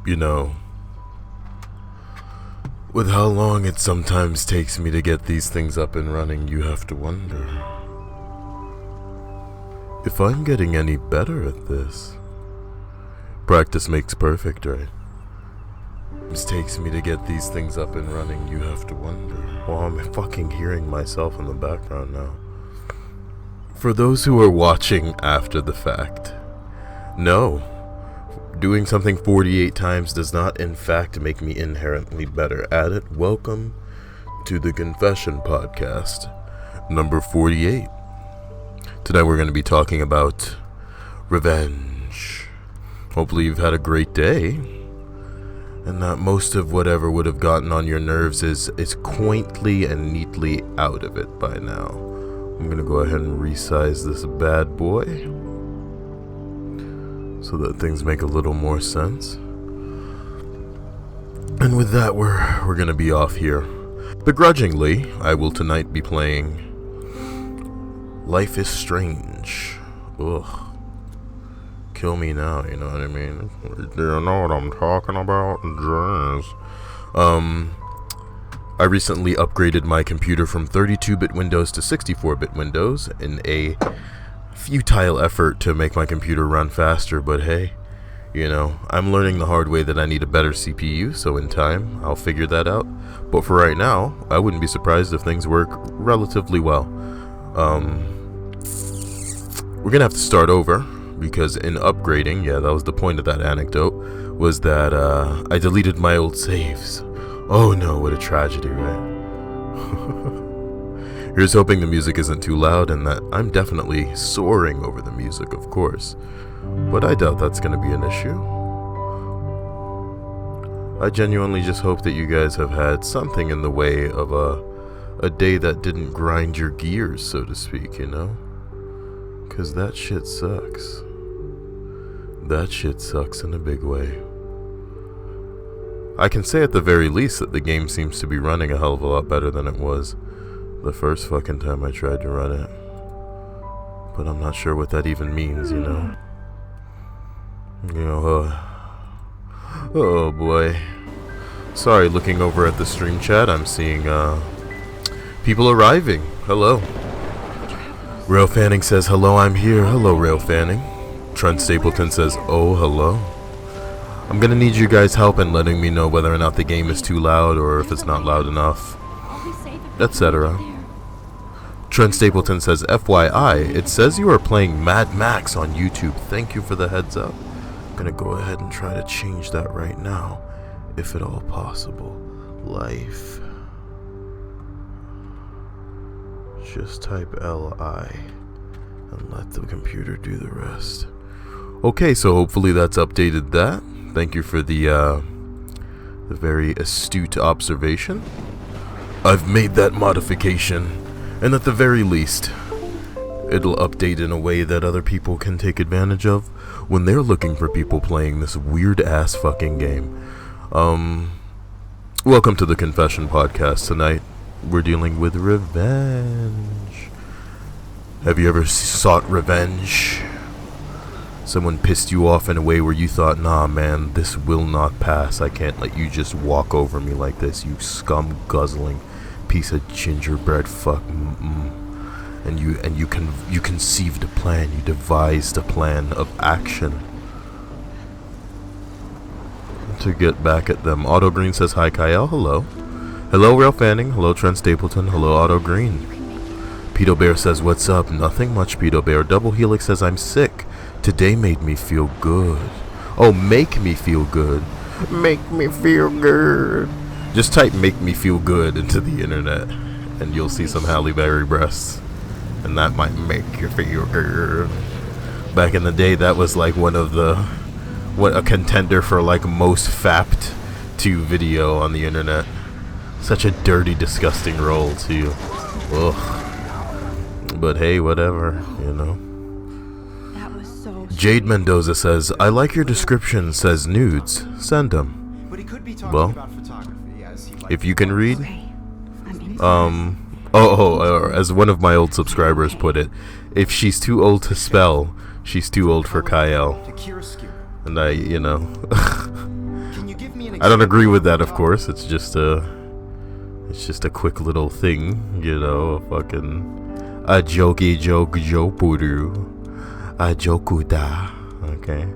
You know, with how long it sometimes takes me to get these things up and running, you have to wonder if I'm getting any better at this. Practice makes perfect, right? It takes me to get these things up and running, you have to wonder. Well, I'm fucking hearing myself in the background now. For those who are watching after the fact, no. Doing something 48 times does not in fact make me inherently better at it. Welcome to the Confession Podcast, number 48. Today we're going to be talking about revenge. Hopefully you've had a great day, and that most of whatever would have gotten on your nerves is quaintly and neatly out of it by now. I'm going to go ahead and resize this bad boy so that things make a little more sense. And with that, we're gonna be off here. Begrudgingly, I will tonight be playing Life is Strange. Ugh. Kill me now, you know what I mean? Do you know what I'm talking about? Yes. I recently upgraded my computer from 32-bit Windows to 64-bit Windows in a futile effort to make my computer run faster, but hey, you know, I'm learning the hard way that I need a better CPU, so in time, I'll figure that out. But for right now, I wouldn't be surprised if things work relatively well. We're gonna have to start over, because in upgrading, yeah, that was the point of that anecdote, was that I deleted my old saves. Oh no, what a tragedy, right? Here's hoping the music isn't too loud and that I'm definitely soaring over the music, of course. But I doubt that's going to be an issue. I genuinely just hope that you guys have had something in the way of a day that didn't grind your gears, so to speak, you know? 'Cause that shit sucks. That shit sucks in a big way. I can say at the very least that the game seems to be running a hell of a lot better than it was the first fucking time I tried to run it. But I'm not sure what that even means, you know? Oh boy. Sorry, looking over at the stream chat, I'm seeing people arriving. Hello. Rail Fanning says, hello, I'm here. Hello, Rail Fanning. Trent Stapleton says, oh, hello. I'm gonna need you guys' help in letting me know whether or not the game is too loud or if it's not loud enough, etc. Trent Stapleton says, FYI, it says you are playing Mad Max on YouTube. Thank you for the heads up. I'm gonna go ahead and try to change that right now, if at all possible. Life. Just type LI and let the computer do the rest. Okay, so hopefully that's updated that. Thank you for the very astute observation. I've made that modification, and at the very least, it'll update in a way that other people can take advantage of when they're looking for people playing this weird-ass fucking game. Welcome to the Confession Podcast. Tonight, we're dealing with revenge. Have you ever sought revenge? Someone pissed you off in a way where you thought, nah man, this will not pass. I can't let you just walk over me like this, you scum guzzling piece of gingerbread fuck. And you conceived a plan, you devised a plan of action to get back at them. Otto Green says hi, Kyle. Hello. Hello, Rail Fanning. Hello, Trent Stapleton. Hello, Otto Green. Pedo Bear says, what's up? Nothing much, Pedo Bear. Double Helix says, I'm sick. Today made me feel good. Oh, make me feel good. Make me feel good. Just type make me feel good into the internet and you'll see some Halle Berry breasts. And that might make you feel good. Back in the day, that was like one of the... a contender for like most fapped to video on the internet. Such a dirty, disgusting role too. Ugh. But hey, whatever, you know. Jade Mendoza says, I like your description, says nudes. Send them. Well, if you can read. As one of my old subscribers put it, if she's too old to spell, she's too old for Kyle. And I, you know. I don't agree with that, of course. It's just a quick little thing, you know, a jokey joke jopuru. A jokuda. Okay.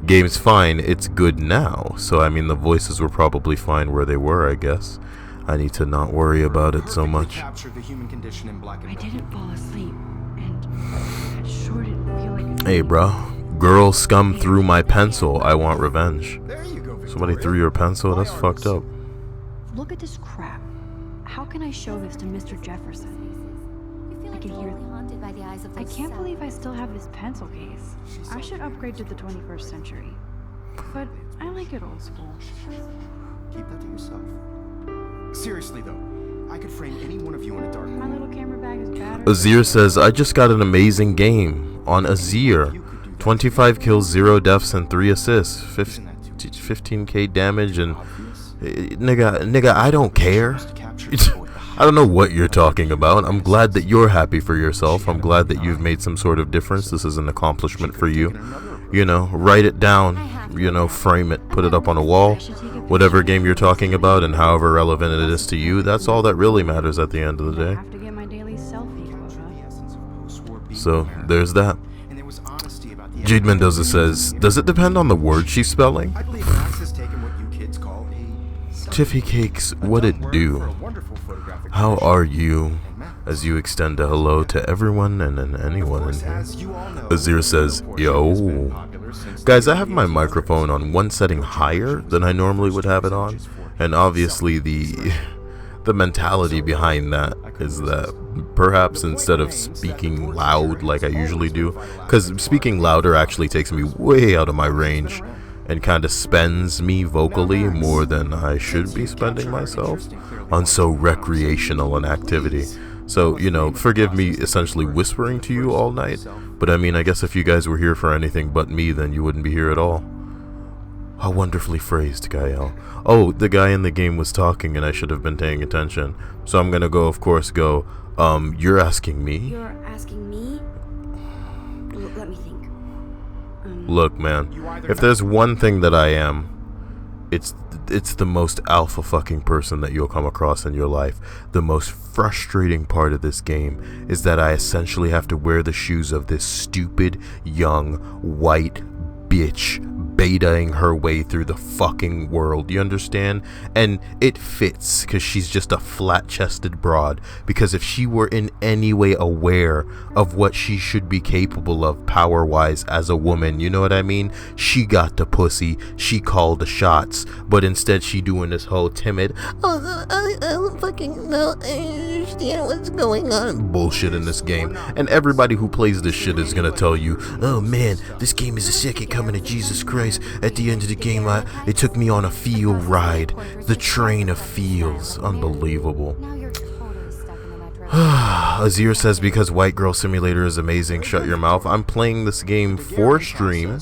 Game's fine, it's good now. So I mean the voices were probably fine where they were, I guess. I need to not worry about it so much. I didn't fall asleep, and it sure didn't feel like it. Hey bro, girl scum threw my pencil. I want revenge. Somebody threw your pencil? That's fucked up. Look at this crap. How can I show this to Mr. Jefferson? I can hear them. I can't believe I still have this pencil case. I should upgrade to the 21st century. But I like it old school. Keep that to yourself. Seriously though, I could frame any one of you in a dark room. My little camera bag is battered. Azir says, I just got an amazing game on Azir. 25 kills, 0 deaths, and 3 assists. 15k damage, and nigga, I don't care. I don't know what you're talking about. I'm glad that you're happy for yourself. I'm glad that you've made some sort of difference. This is an accomplishment for you. You know, write it down, you know, frame it, put it up on a wall. Whatever game you're talking about and however relevant it is to you, that's all that really matters at the end of the day. So, there's that. Jade Mendoza says, does it depend on the word she's spelling? Tiffy Cakes, what it do? How are you? As you extend a hello to everyone and anyone in here. Azir says, yo. Guys, I have my microphone on one setting higher than I normally would have it on. And obviously the mentality behind that is that perhaps instead of speaking loud like I usually do, because speaking louder actually takes me way out of my range and kind of spends me vocally more than I should be spending myself on so recreational an activity. So, you know, forgive me essentially whispering to you all night, but I mean, I guess if you guys were here for anything but me, then you wouldn't be here at all. How wonderfully phrased, Gael. Oh, the guy in the game was talking and I should have been paying attention. So I'm gonna go, of course, you're asking me? You're asking me? Let me think. Look, man, if there's one thing that I am, it's the most alpha fucking person that you'll come across in your life. The most frustrating part of this game is that I essentially have to wear the shoes of this stupid, young, white bitch betaing her way through the fucking world, you understand? And it fits because she's just a flat-chested broad, because if she were in any way aware of what she should be capable of power-wise as a woman, you know what I mean? She got the pussy, she called the shots, but instead she doing this whole timid, I don't fucking know, I understand what's going on bullshit in this game. And everybody who plays this shit is gonna tell you, oh man, this game is a second coming of Jesus Christ. At the end of the game, it took me on a feel ride. The train of feels. Unbelievable. Azir says, because White Girl Simulator is amazing, shut your mouth. I'm playing this game for stream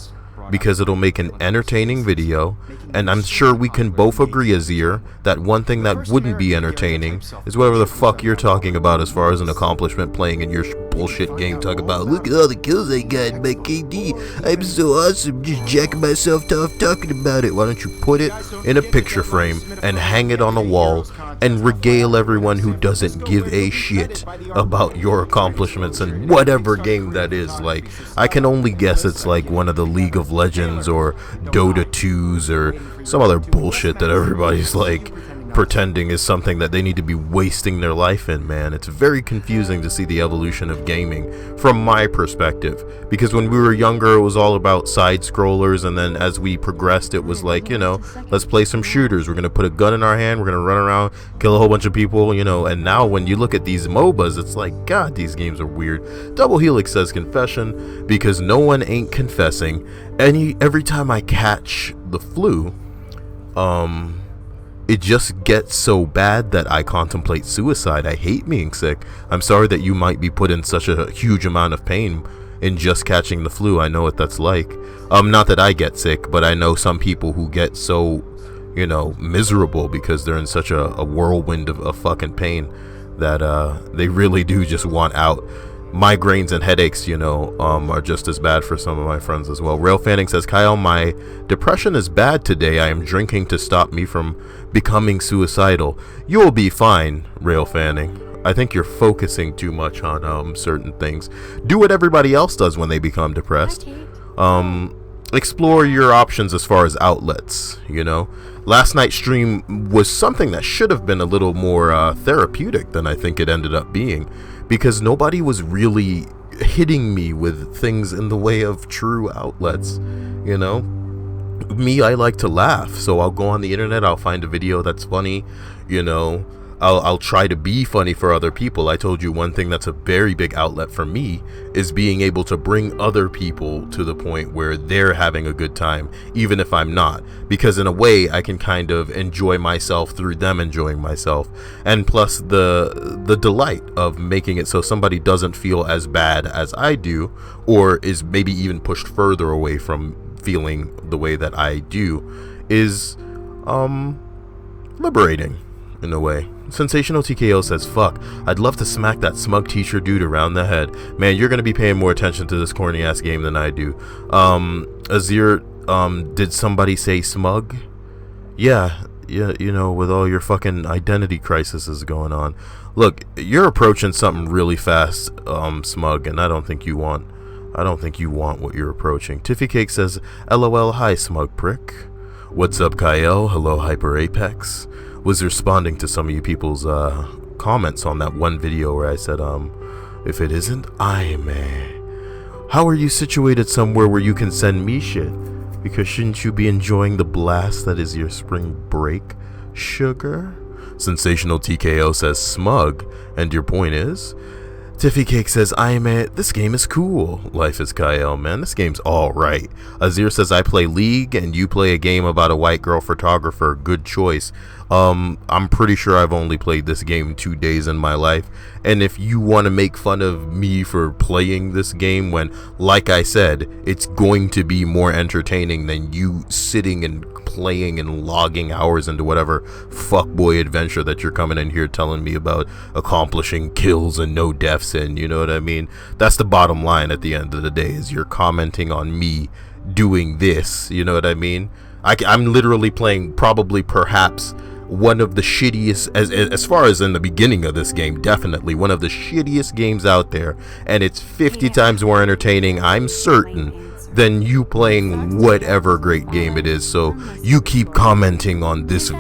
because it'll make an entertaining video, and I'm sure we can both agree, Azir, that one thing that wouldn't be entertaining is whatever the fuck you're talking about as far as an accomplishment playing in your bullshit game. Talk about, look at all the kills I got in my KD, I'm so awesome, just jacking myself off talking about it. Why don't you put it in a picture frame and hang it on a wall and regale everyone who doesn't give a shit about your accomplishments in whatever game that is. Like, I can only guess it's like one of the League of Legends or Dota 2s or some other bullshit that everybody's like pretending is something that they need to be wasting their life in, man. It's very confusing to see the evolution of gaming from my perspective, because when we were younger it was all about side scrollers, and then as we progressed it was like, you know, let's play some shooters, we're gonna put a gun in our hand, we're gonna run around, kill a whole bunch of people, you know. And now when you look at these MOBAs, it's like, god, these games are weird. Double Helix says confession, because no one ain't confessing. Every time I catch the flu, it just gets so bad that I contemplate suicide. I hate being sick. I'm sorry that you might be put in such a huge amount of pain in just catching the flu. I know what that's like. Not that I get sick, but I know some people who get so, you know, miserable because they're in such a whirlwind of fucking pain that they really do just want out. migraines and headaches, you know, are just as bad for some of my friends as well. Rail Fanning says, Kyle, my depression is bad today. I am drinking to stop me from becoming suicidal. You will be fine, Rail Fanning. I think you're focusing too much on certain things. Do what everybody else does when they become depressed. Explore your options as far as outlets, you know. Last night's stream was something that should have been a little more therapeutic than I think it ended up being, because nobody was really hitting me with things in the way of true outlets, you know. Me, I like to laugh, so I'll go on the internet, I'll find a video that's funny, you know. I'll try to be funny for other people. I told you one thing that's a very big outlet for me is being able to bring other people to the point where they're having a good time, even if I'm not, because in a way I can kind of enjoy myself through them enjoying myself, and plus the delight of making it so somebody doesn't feel as bad as I do, or is maybe even pushed further away from feeling the way that I do, is liberating in a way. Sensational TKO says, fuck, I'd love to smack that smug teacher dude around the head. Man, you're gonna be paying more attention to this corny ass game than I do. Azir, did somebody say smug? Yeah, you know, with all your fucking identity crises going on. Look, you're approaching something really fast, smug, and I don't think you want what you're approaching. Tiffy Cake says, LOL, hi smug prick. What's up, Kyle? Hello, Hyper Apex. Was responding to some of you people's comments on that one video where I said, if it isn't Aime, how are you situated somewhere where you can send me shit? Because shouldn't you be enjoying the blast that is your spring break, sugar? Sensational TKO says smug, and your point is? Tiffy Cake says, Aime, this game is cool. Life is Kyle, man, this game's alright. Azir says, I play League and you play a game about a white girl photographer. Good choice. I'm pretty sure I've only played this game 2 days in my life, and if you want to make fun of me for playing this game when, like I said, it's going to be more entertaining than you sitting and playing and logging hours into whatever fuckboy adventure that you're coming in here telling me about accomplishing kills and no deaths in, you know what I mean? That's the bottom line at the end of the day, is you're commenting on me doing this, you know what I mean? I'm literally playing perhaps one of the shittiest, as far as in the beginning of this game, definitely one of the shittiest games out there, and it's 50 times more entertaining, I'm certain, than you playing whatever great game it is. So you keep commenting on this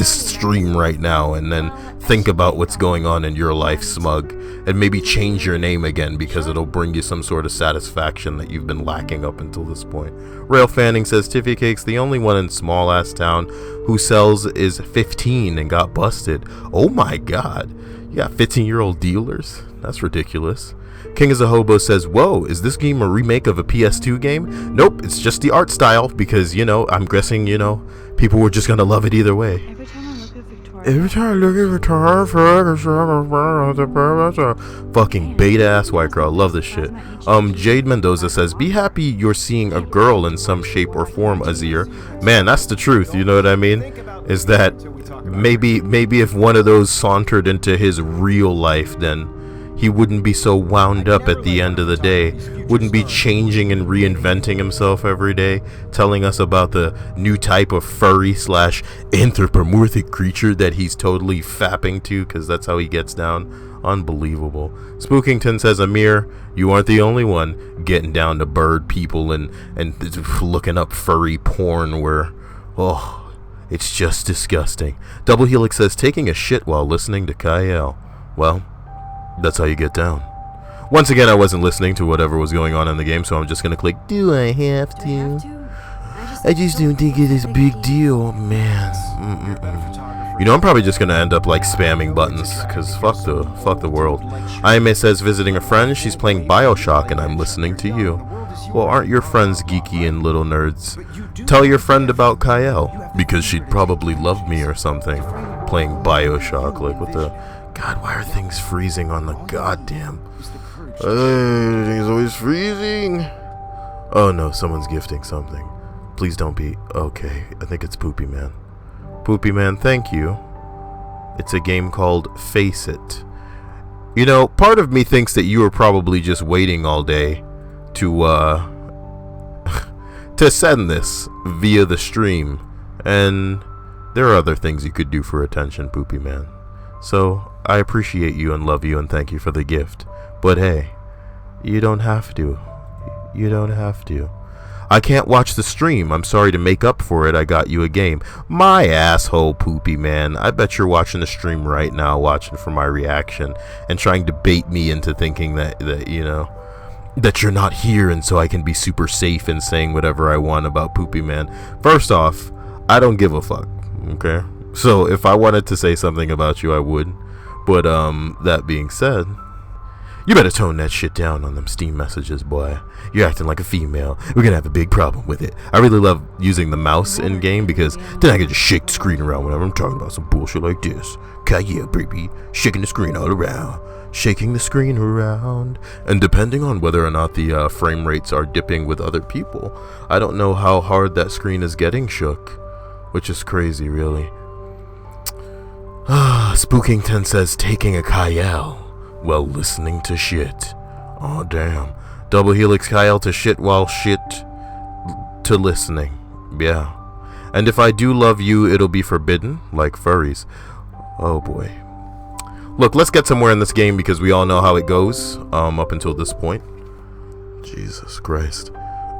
stream right now, and then think about what's going on in your life, smug, and maybe change your name again, because it'll bring you some sort of satisfaction that you've been lacking up until this point. Rail Fanning says, Tiffy Cake's the only one in small ass town who sells is 15 and got busted. Oh my god, you got 15-year-old dealers? That's ridiculous. King is a Hobo says, whoa, is this game a remake of a PS2 game? Nope, it's just the art style, because, you know, I'm guessing, you know, people were just gonna love it either way. Every time I look at Victoria, fucking beta-ass white girl, I love this shit. Jade Mendoza says, be happy you're seeing a girl in some shape or form, Azir. Man, that's the truth, you know what I mean? Is that maybe if one of those sauntered into his real life, then he wouldn't be so wound up at the end of the day, wouldn't be changing and reinventing himself every day, telling us about the new type of furry / anthropomorphic creature that he's totally fapping to, because that's how he gets down. Unbelievable. Spookington says, Amir, you aren't the only one getting down to bird people and looking up furry porn where, oh, it's just disgusting. Double Helix says, taking a shit while listening to Kyle. Well, that's how you get down. Once again, I wasn't listening to whatever was going on in the game, so I'm just gonna click, do I have to? I just don't think it is a big deal, man. You know, I'm probably just gonna end up like spamming buttons, cause fuck the world. Aime says, visiting a friend, she's playing BioShock and I'm listening to you. Well, aren't your friends geeky and little nerds? Tell your friend about Kyle, because she'd probably love me or something. Playing BioShock, like what the... God, why are things freezing on the goddamn... Everything's always freezing. Oh no, someone's gifting something. Please don't be... Okay, I think it's Poopy Man. Poopy Man, thank you. It's a game called Face It. You know, part of me thinks that you were probably just waiting all day to to send this via the stream, and there are other things you could do for attention, Poopy Man. So I appreciate you and love you and thank you for the gift, but hey, you don't have to. You don't have to. I can't watch the stream. I'm sorry to make up for it. I got you a game. My asshole, Poopy Man. I bet you're watching the stream right now, watching for my reaction and trying to bait me into thinking that you know, that you're not here and so I can be super safe in saying whatever I want about Poopy Man. First off, I don't give a fuck, okay? So if I wanted to say something about you, I would. But that being said, you better tone that shit down on them Steam messages, boy. You're acting like a female. We're gonna have a big problem with it. I really love using the mouse in game because then I can just shake the screen around whenever I'm talking about some bullshit like this. Yeah, baby. Shaking the screen all around. Shaking the screen around. And depending on whether or not the frame rates are dipping with other people, I don't know how hard that screen is getting shook. Which is crazy, really. Spookington says taking a Kyle while listening to shit. Oh damn. Double Helix Kyle to shit while shit to listening. Yeah. And if I do love you, it'll be forbidden, like furries. Oh boy. Look, let's get somewhere in this game because we all know how it goes up until this point. Jesus Christ.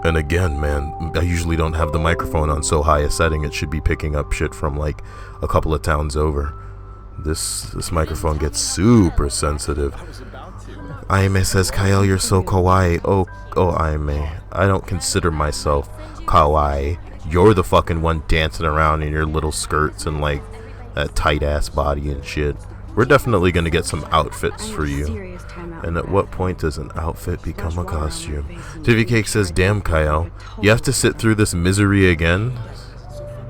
And again, man, I usually don't have the microphone on so high a setting. It should be picking up shit from like a couple of towns over. This microphone gets super sensitive. Aime says, Kyle, you're so kawaii. Oh, Aime. I don't consider myself kawaii. You're the fucking one dancing around in your little skirts and like that tight ass body and shit. We're definitely gonna get some outfits for you. And at what point does an outfit become a costume? TV Cake says, damn Kyle, you have to sit through this misery again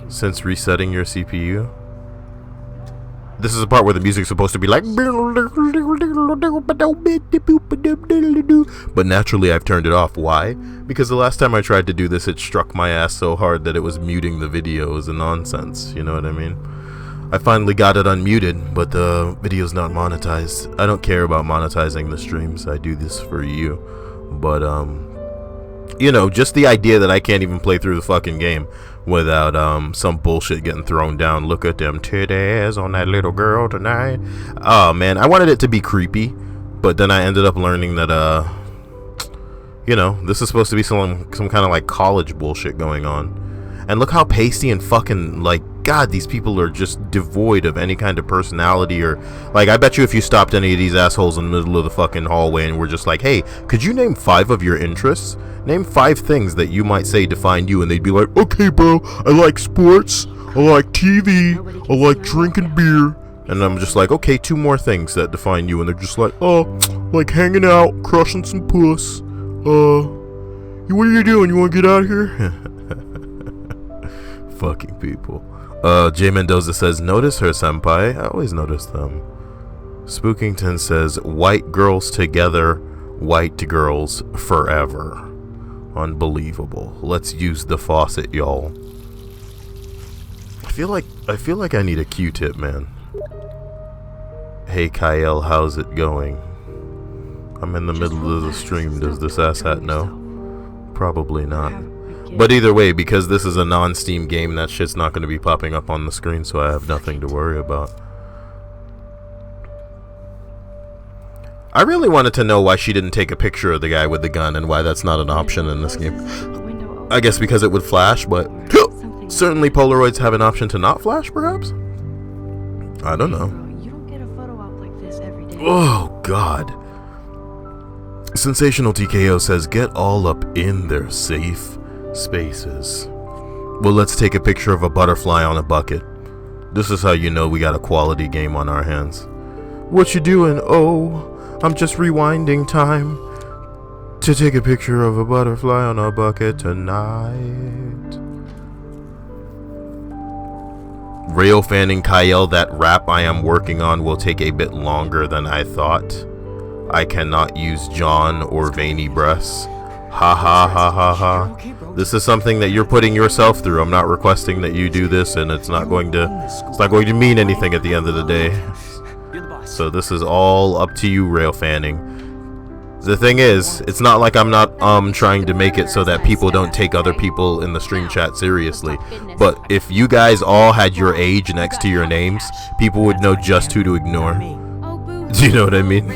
since resetting your CPU? This is the part where the music's supposed to be like, but naturally I've turned it off. Why? Because the last time I tried to do this, it struck my ass so hard that it was muting the video as a nonsense. You know what I mean? I finally got it unmuted, but the video's not monetized. I don't care about monetizing the streams. I do this for you. But, you know, just the idea that I can't even play through the fucking game without some bullshit getting thrown down. Look at them titties on that little girl tonight. Oh man, I wanted it to be creepy, but then I ended up learning that you know, this is supposed to be some kind of like college bullshit going on. And look how pasty and fucking like, God, these people are just devoid of any kind of personality. Or like, I bet you if you stopped any of these assholes in the middle of the fucking hallway and were just like, hey, could you name 5 of your interests? Name 5 things that you might say define you, and they'd be like, okay bro, I like sports, I like TV, I like drinking beer. And I'm just like, okay, 2 more things that define you, and they're just like, oh, like hanging out, crushing some puss. What are you doing? You wanna get out of here? Fucking people. J Mendoza says, notice her, senpai. I always notice them. Spookington says, white girls together, white girls forever. Unbelievable. Let's use the faucet, y'all. I feel like I need a Q-tip, man. Hey Kyle, how's it going? I'm in the middle of the stream. Does this asshat know? Probably not. But either way, because this is a non-Steam game, that shit's not going to be popping up on the screen, so I have nothing to worry about. I really wanted to know why she didn't take a picture of the guy with the gun and why that's not an option in this game. I guess because it would flash, but certainly Polaroids have an option to not flash, perhaps? I don't know. Oh, God. Sensational TKO says, get all up in their safe spaces. Well, let's take a picture of a butterfly on a bucket. This is how you know we got a quality game on our hands. What you doing? Oh, I'm just rewinding time to take a picture of a butterfly on a bucket tonight. Rail fanning Kyle, that rap I am working on will take a bit longer than I thought. I cannot use John or veiny breasts. Ha ha ha ha ha. This is something that you're putting yourself through. I'm not requesting that you do this, and it's not going to mean anything at the end of the day. So this is all up to you, Rail Fanning. The thing is, it's not like I'm not trying to make it so that people don't take other people in the stream chat seriously. But if you guys all had your age next to your names, people would know just who to ignore. Do you know what I mean?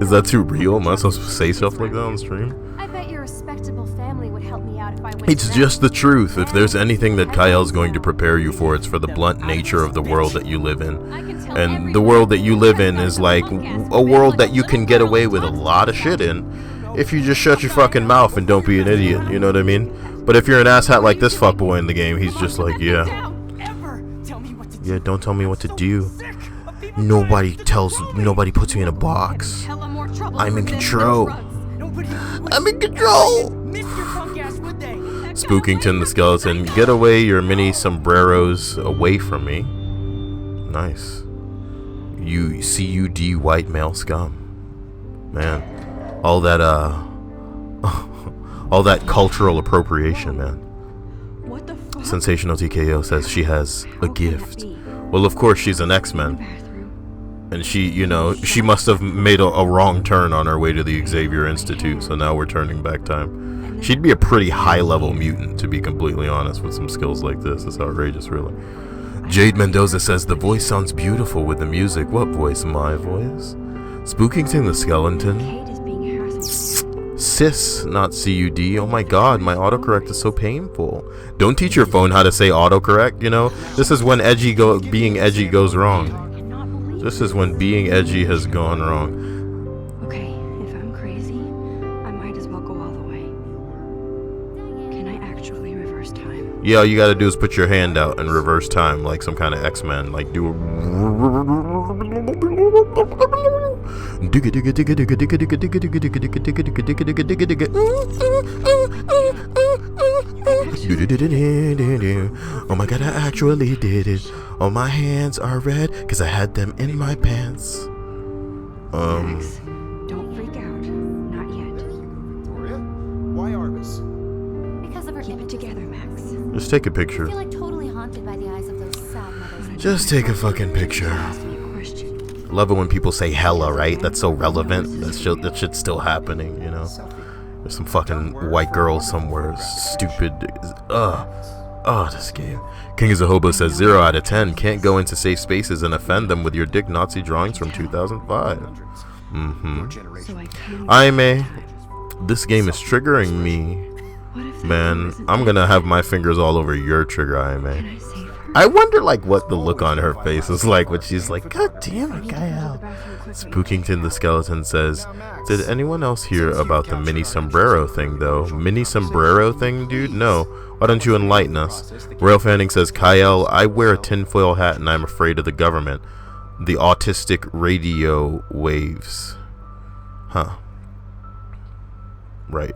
Is that too real? Am I supposed to say stuff like that on stream? I bet your respectable family would help me out if I went. It's just the truth. If there's anything that Kael's going to prepare you for, it's for the blunt nature of the world that you live in. And the world that you live in is like a world that you can get away with a lot of shit in if you just shut your fucking mouth and don't be an idiot, you know what I mean? But if you're an asshat like this fuckboy in the game, he's just like, yeah, don't tell me what to do. Nobody puts me in a box. I'm in control. I'm in control. Spookington the Skeleton, get away your mini sombreros away from me. Nice. You CUD white male scum. Man. All that all that cultural appropriation, man. What the fuck? Sensational TKO says she has a gift. Well, of course she's an X-Men. And she, you know, she must have made a wrong turn on her way to the Xavier Institute, so now we're turning back time. She'd be a pretty high-level mutant, to be completely honest, with some skills like this. It's outrageous, really. Jade Mendoza says, the voice sounds beautiful with the music. What voice? My voice? Spookington the Skeleton? Kate is being hassled. Sis, not CUD. Oh my god, my autocorrect is so painful. Don't teach your phone how to say autocorrect, you know? This is when being edgy goes wrong. This is when being edgy has gone wrong. Okay, if I'm crazy, I might as well go all the way. Can I actually reverse time? Yeah, all you gotta do is put your hand out and reverse time like some kind of X-Men. Like do a... Oh my god, I actually did it. All my hands are red because I had them in my pants. Max, don't freak out. Not yet. Victoria? Why Arbus? Because of her Keep it image. together, Max. Just take a I picture. feel like totally haunted by the eyes of those sad mothers. Just take a fucking picture. Ask me a question. Love it when people say hella, right? That's so relevant. That shit's still happening, you know? There's some fucking white girl somewhere. Stupid. Oh, this game. King is a Hobo says 0 out of 10. Can't go into safe spaces and offend them with your dick Nazi drawings from 2005. Mm-hmm. So I can. Aime, this game is triggering me. What if that Man, wasn't I'm me? gonna have my fingers all over your trigger, Can Aime. I save her? I wonder, like, what the look on her face is like when she's like, God damn it, Kyle. Spookington the Skeleton says, did anyone else hear about the mini sombrero thing, though? Mini sombrero thing, dude? No. Why don't you enlighten us? Royal Fanning says, Kyle, I wear a tinfoil hat and I'm afraid of the government. The autistic radio waves. Huh. Right.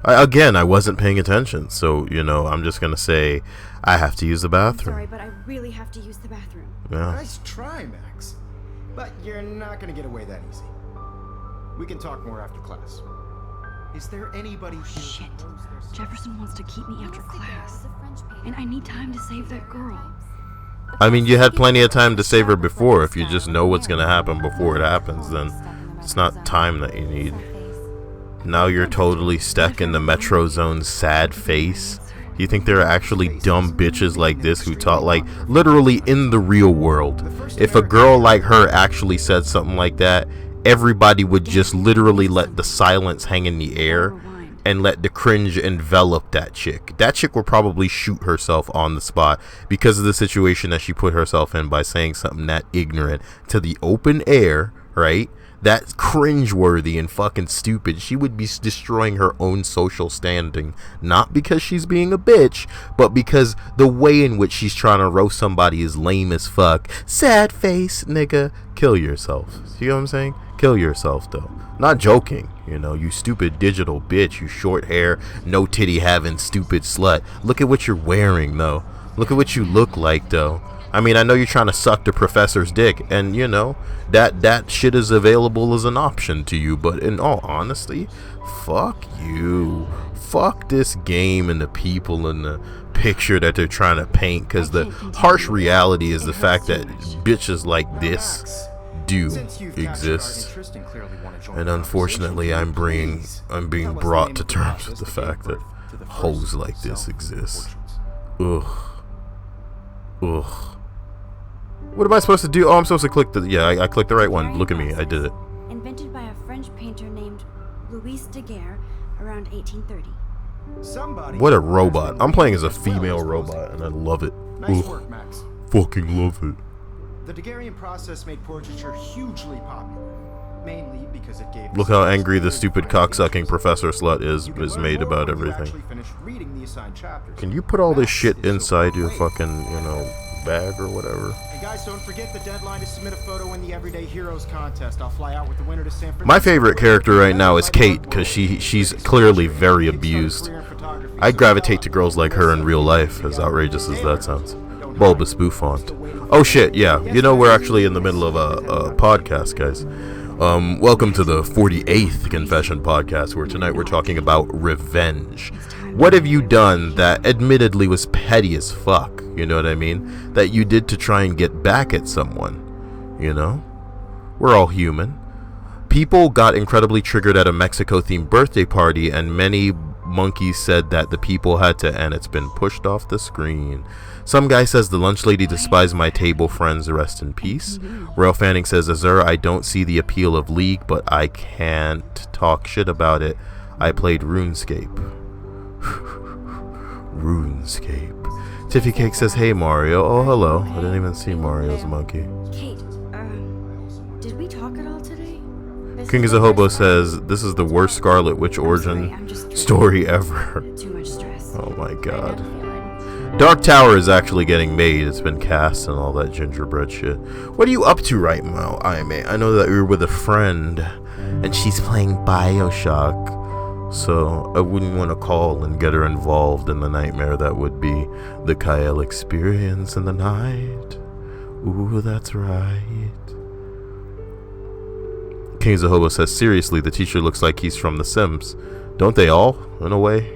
Again, I wasn't paying attention, so, you know, I'm just gonna say I have to use the bathroom. Sorry, but I really have to use the bathroom. Yeah. Nice try, Max. But you're not gonna get away that easy. We can talk more after class. Is there anybody here who Shit. knows their stuff? Jefferson wants to keep me after class. And I need time to save that girl. I mean, you had plenty of time to save her before. If you just know what's gonna happen before it happens, then it's not time that you need. Now you're totally stuck in the Metro Zone's sad face. You think there are actually dumb bitches like this who taught, like, literally in the real world? If a girl like her actually said something like that, everybody would just literally let the silence hang in the air and let the cringe envelop that chick. That chick will probably shoot herself on the spot because of the situation that she put herself in by saying something that ignorant to the open air, right? That's cringeworthy and fucking stupid. She would be destroying her own social standing, not because she's being a bitch, but because the way in which she's trying to roast somebody is lame as fuck. Sad face, nigga. Kill yourself. See what I'm saying? Kill yourself, though. Not joking, you know, you stupid digital bitch, you short hair, no titty having stupid slut. Look at what you're wearing, though. Look at what you look like, though. I mean, I know you're trying to suck the professor's dick, and you know that shit is available as an option to you, but in all honesty, fuck you. Fuck this game and the people and the picture that they're trying to paint, because the harsh reality is the fact that bitches like this do Since you've captured our exist. interest and clearly want to join And the unfortunately, I'm being tell us brought the to name of the terms with process the that gave fact that birth to the first hoes like this cell exist. portraits. Ugh. What am I supposed to do? Oh, I'm supposed to click the... Yeah, I clicked the right one. Look at me. I did it. Invented by a French painter named Louis Daguerre around 1830. Somebody What a has been robot. I'm playing as a reading as well female as robot, and I love it. Nice Ugh. work, Max. Fucking love it. The Daguerrean process made portraiture hugely popular, mainly because it gave. Look how angry the stupid cocksucking professor slut is You can learn made more about when you everything. actually finish reading the assigned chapters. Can you put all this Max shit is so inside your far away. fucking, bag or whatever? And guys, don't forget the deadline to submit a photo in the Everyday Heroes contest. I'll fly out with the winner to San Francisco. My favorite character right now is Kate, because she's clearly very abused. I gravitate to girls like her in real life, as outrageous as that sounds. Bulbous Bouffant. Oh shit, yeah. We're actually in the middle of a podcast, guys. Welcome to the 48th Confession Podcast, where tonight we're talking about revenge. What have you done that admittedly was petty as fuck, you know what I mean? That you did to try and get back at someone, We're all human. People got incredibly triggered at a Mexico-themed birthday party, and many monkeys said that the people had to, and it's been pushed off the screen. Some guy says the lunch lady despised my table friends, rest in peace. Royal Fanning says, Azur, I don't see the appeal of League, but I can't talk shit about it. I played RuneScape. RuneScape. Tiffy Cake says, hey Mario. Oh, hello. I didn't even see Mario's monkey. Kate, did we talk at all today? King is a Hobo says, this is the worst Scarlet Witch origin story ever. Too much stress. Oh my god. Dark Tower is actually getting made. It's been cast and all that gingerbread shit. What are you up to right now, Aime? I know that you're with a friend and she's playing BioShock. So I wouldn't want to call and get her involved in the nightmare that would be the Kyle experience in the night. Ooh, that's right. King Zahobo says, seriously, the teacher looks like he's from The Sims. Don't they all, in a way?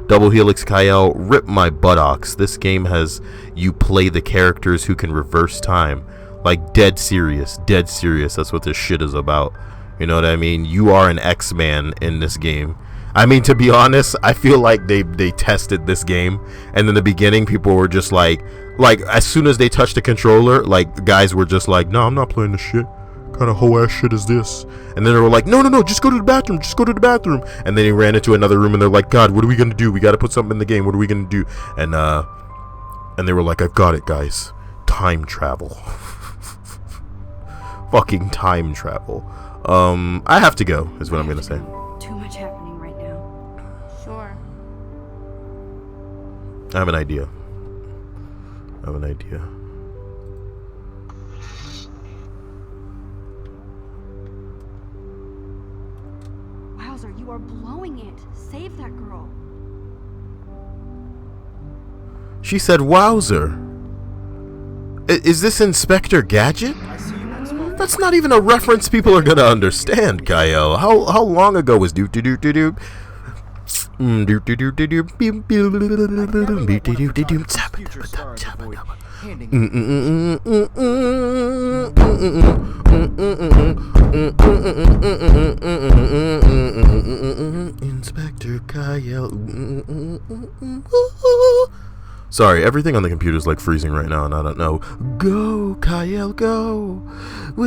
Double Helix Kyle, rip my buttocks. This game has you play the characters who can reverse time. Like, dead serious. That's what this shit is about. You know what I mean? You are an X-Man in this game. I mean, to be honest, I feel like they tested this game, and in the beginning, people were just like, as soon as they touched the controller, like, the guys were just like, no, I'm not playing this shit. What kind of hoe-ass shit is this? And then they were like, no, just go to the bathroom, And then he ran into another room, and they're like, God, what are we gonna do? We gotta put something in the game. What are we gonna do? And they were like, I've got it, guys. Time travel. Fucking time travel. I have to go, is what I'm gonna say. Too much happening right now. Sure. I have an idea. Wowzer, you are blowing it. Save that girl. She said, Wowzer. Is this Inspector Gadget? I see you next month. That's not even a reference people are gonna understand, Kyle. How long ago was doop doop doop doop? Future stars avoid handing Inspector Kyle. Sorry, everything on the computer is like freezing right now, and I don't know. Go, Kyle, go. Go,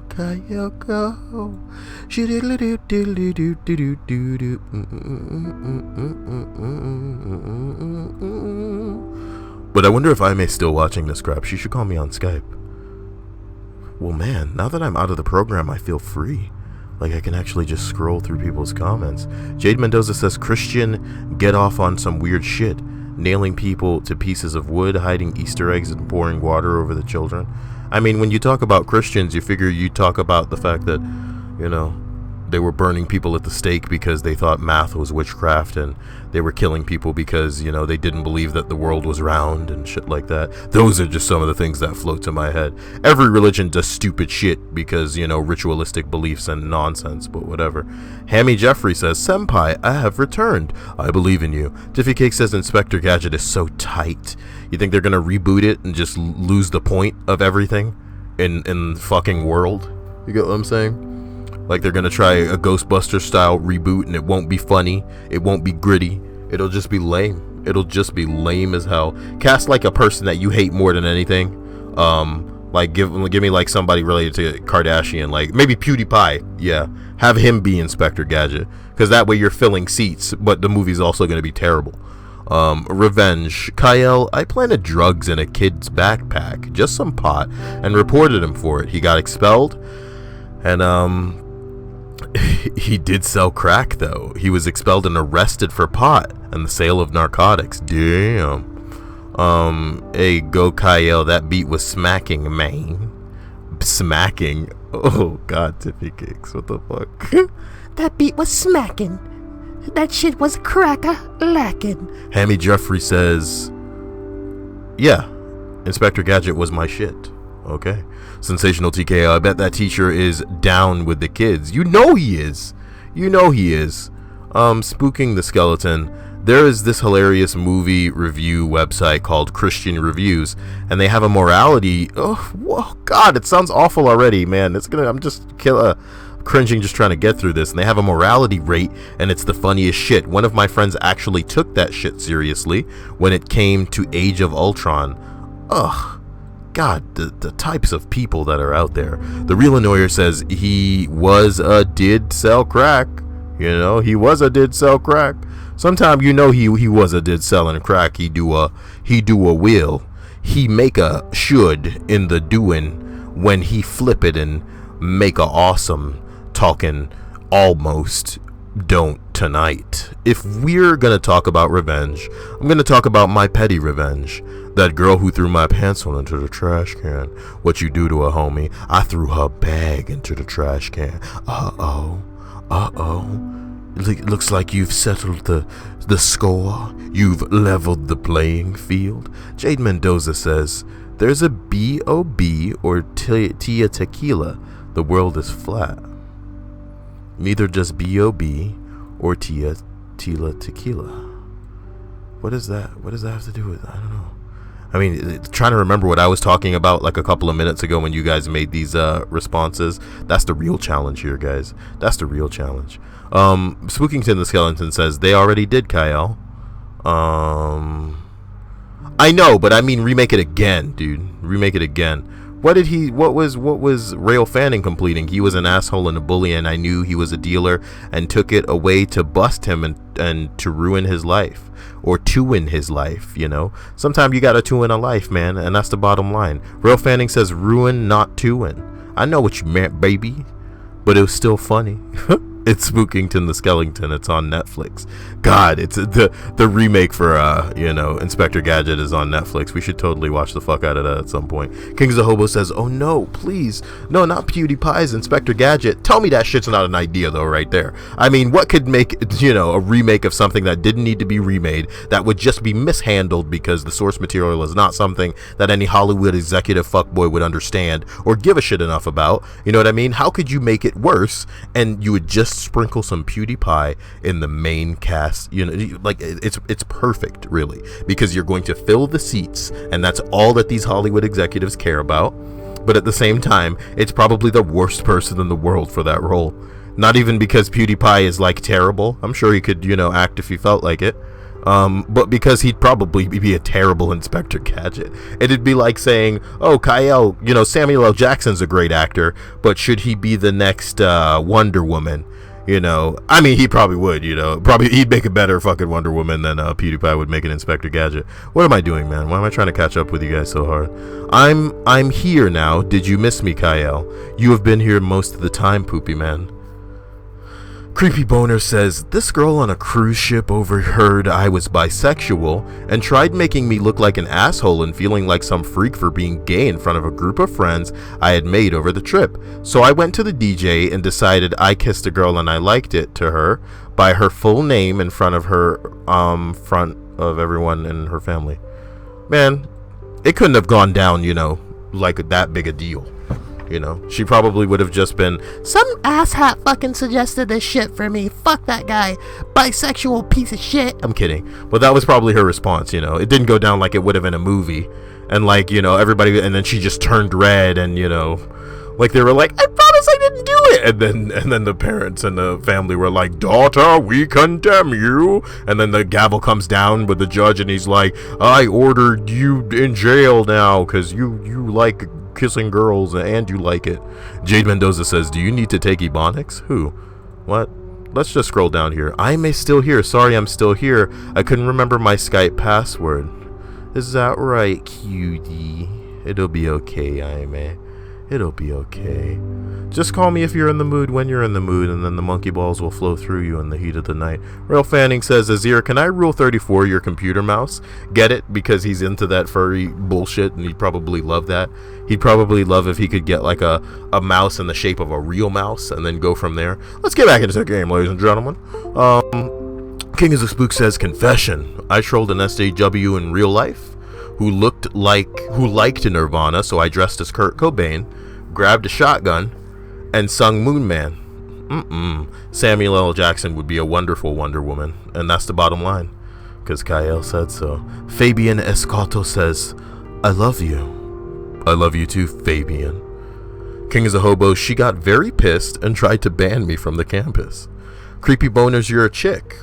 Kyle, go. But I wonder if I'm still watching this crap. She should call me on Skype. Well, man, now that I'm out of the program, I feel free. Like I can actually just scroll through people's comments. Jade Mendoza says, Christian, get off on some weird shit. Nailing people to pieces of wood, hiding Easter eggs, and pouring water over the children. I mean, when you talk about Christians, you figure you talk about the fact that, they were burning people at the stake because they thought math was witchcraft, and they were killing people because, you know, they didn't believe that the world was round and shit like that. Those are just some of the things that float to my head. Every religion does stupid shit because, you know, ritualistic beliefs and nonsense, but whatever. Hammy Jeffrey says, Senpai, I have returned. I believe in you. Diffy Cake says Inspector Gadget is so tight. You think they're gonna reboot it and just lose the point of everything in the fucking world? You get what I'm saying? Like they're gonna try a Ghostbuster style reboot and it won't be funny, it won't be gritty, it'll just be lame. It'll just be lame as hell. Cast like a person that you hate more than anything. Like give me like somebody related to Kardashian, like maybe PewDiePie. Yeah, have him be Inspector Gadget, because that way you're filling seats, but the movie's also gonna be terrible. Revenge. Kyle, I planted drugs in a kid's backpack, just some pot, and reported him for it. He got expelled, and he did sell crack though. He was expelled and arrested for pot and the sale of narcotics. Damn. Hey, go Kyle, that beat was smacking, man. Smacking. Oh god, Tiffy Cakes, what the fuck? That beat was smacking. That shit was cracker lacking. Hammy Jeffrey says, yeah, Inspector Gadget was my shit. Okay. Sensational TKO, I bet that teacher is down with the kids. You know he is. You know he is. Spooking the Skeleton. There is this hilarious movie review website called Christian Reviews, and they have a morality. Oh, whoa, God, it sounds awful already, man. I'm just cringing just trying to get through this. And they have a morality rate, and it's the funniest shit. One of my friends actually took that shit seriously when it came to Age of Ultron. Ugh. God, the types of people that are out there. The Real Annoyer says he did sell crack. You know, he did sell crack. Sometime you know he did selling crack. He do a will. He make a should in the doing when he flip it and make a awesome talking almost don't tonight. If we're gonna talk about revenge, I'm gonna talk about my petty revenge. That girl who threw my pencil into the trash can. What you do to a homie? I threw her bag into the trash can. Uh-oh. Looks like you've settled the score. You've leveled the playing field. Jade Mendoza says, there's a B.O.B. or Tia Tequila. The world is flat. Neither just B.O.B. or Tia Tequila. What is that? What does that have to do with? I don't know. I mean, trying to remember what I was talking about like a couple of minutes ago when you guys made these responses. That's the real challenge here, guys. That's the real challenge. Spookington the Skeleton says they already did Kyle. I know, but I mean remake it again, dude. Remake it again. What was Rail Fanning completing? He was an asshole and a bully, and I knew he was a dealer and took it away to bust him and to ruin his life. Or to win his life, you know. Sometimes you gotta to win a life, man, and that's the bottom line. Real Fanning says ruin, not to win. I know what you meant, baby, but it was still funny. It's Spookington the Skeleton. It's on Netflix. God, it's the remake for Inspector Gadget is on Netflix. We should totally watch the fuck out of that at some point. Kings of Hobo says, oh no, please, no, not PewDiePie's Inspector Gadget. Tell me that shit's not an idea though, right there. I mean, what could make a remake of something that didn't need to be remade, that would just be mishandled because the source material is not something that any Hollywood executive fuckboy would understand or give a shit enough about? You know what I mean? How could you make it worse and you would just sprinkle some PewDiePie in the main cast? You know, like it's perfect, really, because you're going to fill the seats, and that's all that these Hollywood executives care about. But at the same time, it's probably the worst person in the world for that role. Not even because PewDiePie is like terrible. I'm sure he could, act if he felt like it. But because he'd probably be a terrible Inspector Gadget. It'd be like saying, oh, Kyle, Samuel L. Jackson's a great actor, but should he be the next Wonder Woman? I mean, he probably would, probably he'd make a better fucking Wonder Woman than PewDiePie would make an Inspector Gadget. What am I doing, man? Why am I trying to catch up with you guys so hard? I'm here now. Did you miss me, Kyle? You have been here most of the time, Poopy Man. Creepy Boner says, this girl on a cruise ship overheard I was bisexual and tried making me look like an asshole and feeling like some freak for being gay in front of a group of friends I had made over the trip. So I went to the DJ and decided I kissed a girl and I liked it to her by her full name in front of her, front of everyone in her family. Man, it couldn't have gone down, you know, like that big a deal. You know, she probably would have just been, Some asshat fucking suggested this shit for me. Fuck that guy. Bisexual piece of shit. I'm kidding. But that was probably her response, you know. It didn't go down like it would have in a movie. And like, you know, everybody, and then she just turned red and, you know, like they were like, I promise I didn't do it. And then the parents and the family were like, daughter, we condemn you. And then the gavel comes down with the judge and he's like, I ordered you in jail now because you like kissing girls and you like it. Jade Mendoza says, do you need to take Ebonics? Who? What? Let's just scroll down here. I am still here. Sorry, I'm still here. I couldn't remember my Skype password. Is that right, cutie? It'll be okay, Aime. It'll be okay. Just call me if you're in the mood when you're in the mood, and then the monkey balls will flow through you in the heat of the night. Real Fanning says, Azir, can I Rule 34 your computer mouse? Get it? Because he's into that furry bullshit, and he'd probably love that. He'd probably love if he could get like a mouse in the shape of a real mouse, and then go from there. Let's get back into the game, ladies and gentlemen. King is a Spook says, confession. I trolled an SJW in real life who liked Nirvana, so I dressed as Kurt Cobain, grabbed a shotgun, and sung Moon Man. Samuel L. Jackson would be a wonderful Wonder Woman, and that's the bottom line, because Kyle said so. Fabian Escato says, I love you. I love you too, Fabian. King is a Hobo, she got very pissed and tried to ban me from the campus. Creepy Boners, you're a chick.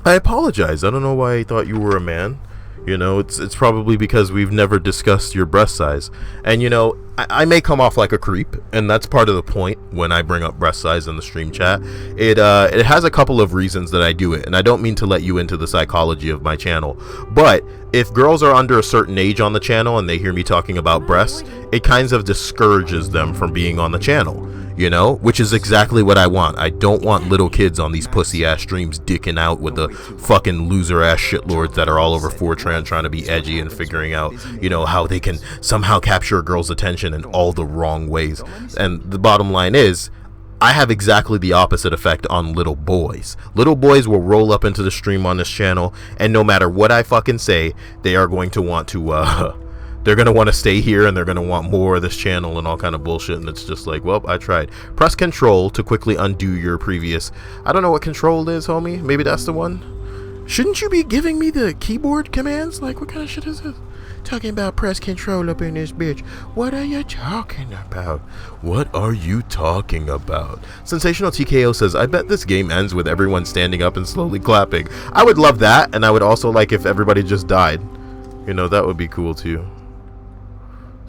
I apologize, I don't know why I thought you were a man. You know, it's probably because we've never discussed your breast size. And, you know, I may come off like a creep, and that's part of the point when I bring up breast size in the stream chat. It has a couple of reasons that I do it, and I don't mean to let you into the psychology of my channel. But if girls are under a certain age on the channel and they hear me talking about breasts, it kind of discourages them from being on the channel. You know, which is exactly what I want. I don't want little kids on these pussy ass streams dicking out with the fucking loser ass shitlords that are all over 4chan trying to be edgy and figuring out, you know, how they can somehow capture a girl's attention in all the wrong ways. And the bottom line is, I have exactly the opposite effect on little boys. Little boys will roll up into the stream on this channel, and no matter what I fucking say, they are going to want to, they're going to want to stay here, and they're going to want more of this channel and all kind of bullshit. And it's just like, well, I tried. Press control to quickly undo your previous. I don't know what control is, homie. Maybe that's the one. Shouldn't you be giving me the keyboard commands? Like, what kind of shit is this? Talking about press control up in this bitch. What are you talking about? What are you talking about? Sensational TKO says, I bet this game ends with everyone standing up and slowly clapping. I would love that. And I would also like if everybody just died. You know, that would be cool too.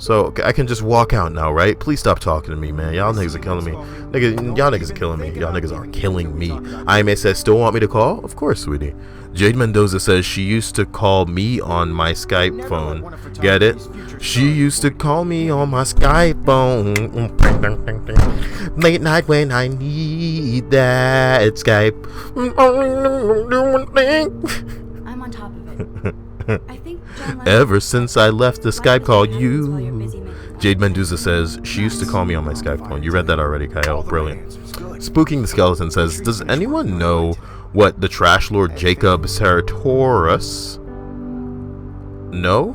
So, I can just walk out now, right? Please stop talking to me, man. Y'all niggas are killing me. Y'all niggas are killing me. Y'all niggas are killing me. IMA says, still want me to call? Of course, sweetie. Jade Mendoza says, she used to call me on my Skype phone. Get it? She used to call me on my Skype phone. Late night when I need that Skype. I'm on top of it. I think John Ever since I left the Skype call, Jade Mendoza says, she used to call me on my Skype phone. You read that already, Kyle. Brilliant. Spooking the Skeleton says, does anyone know what the Trash Lord Jacob Sartorius know?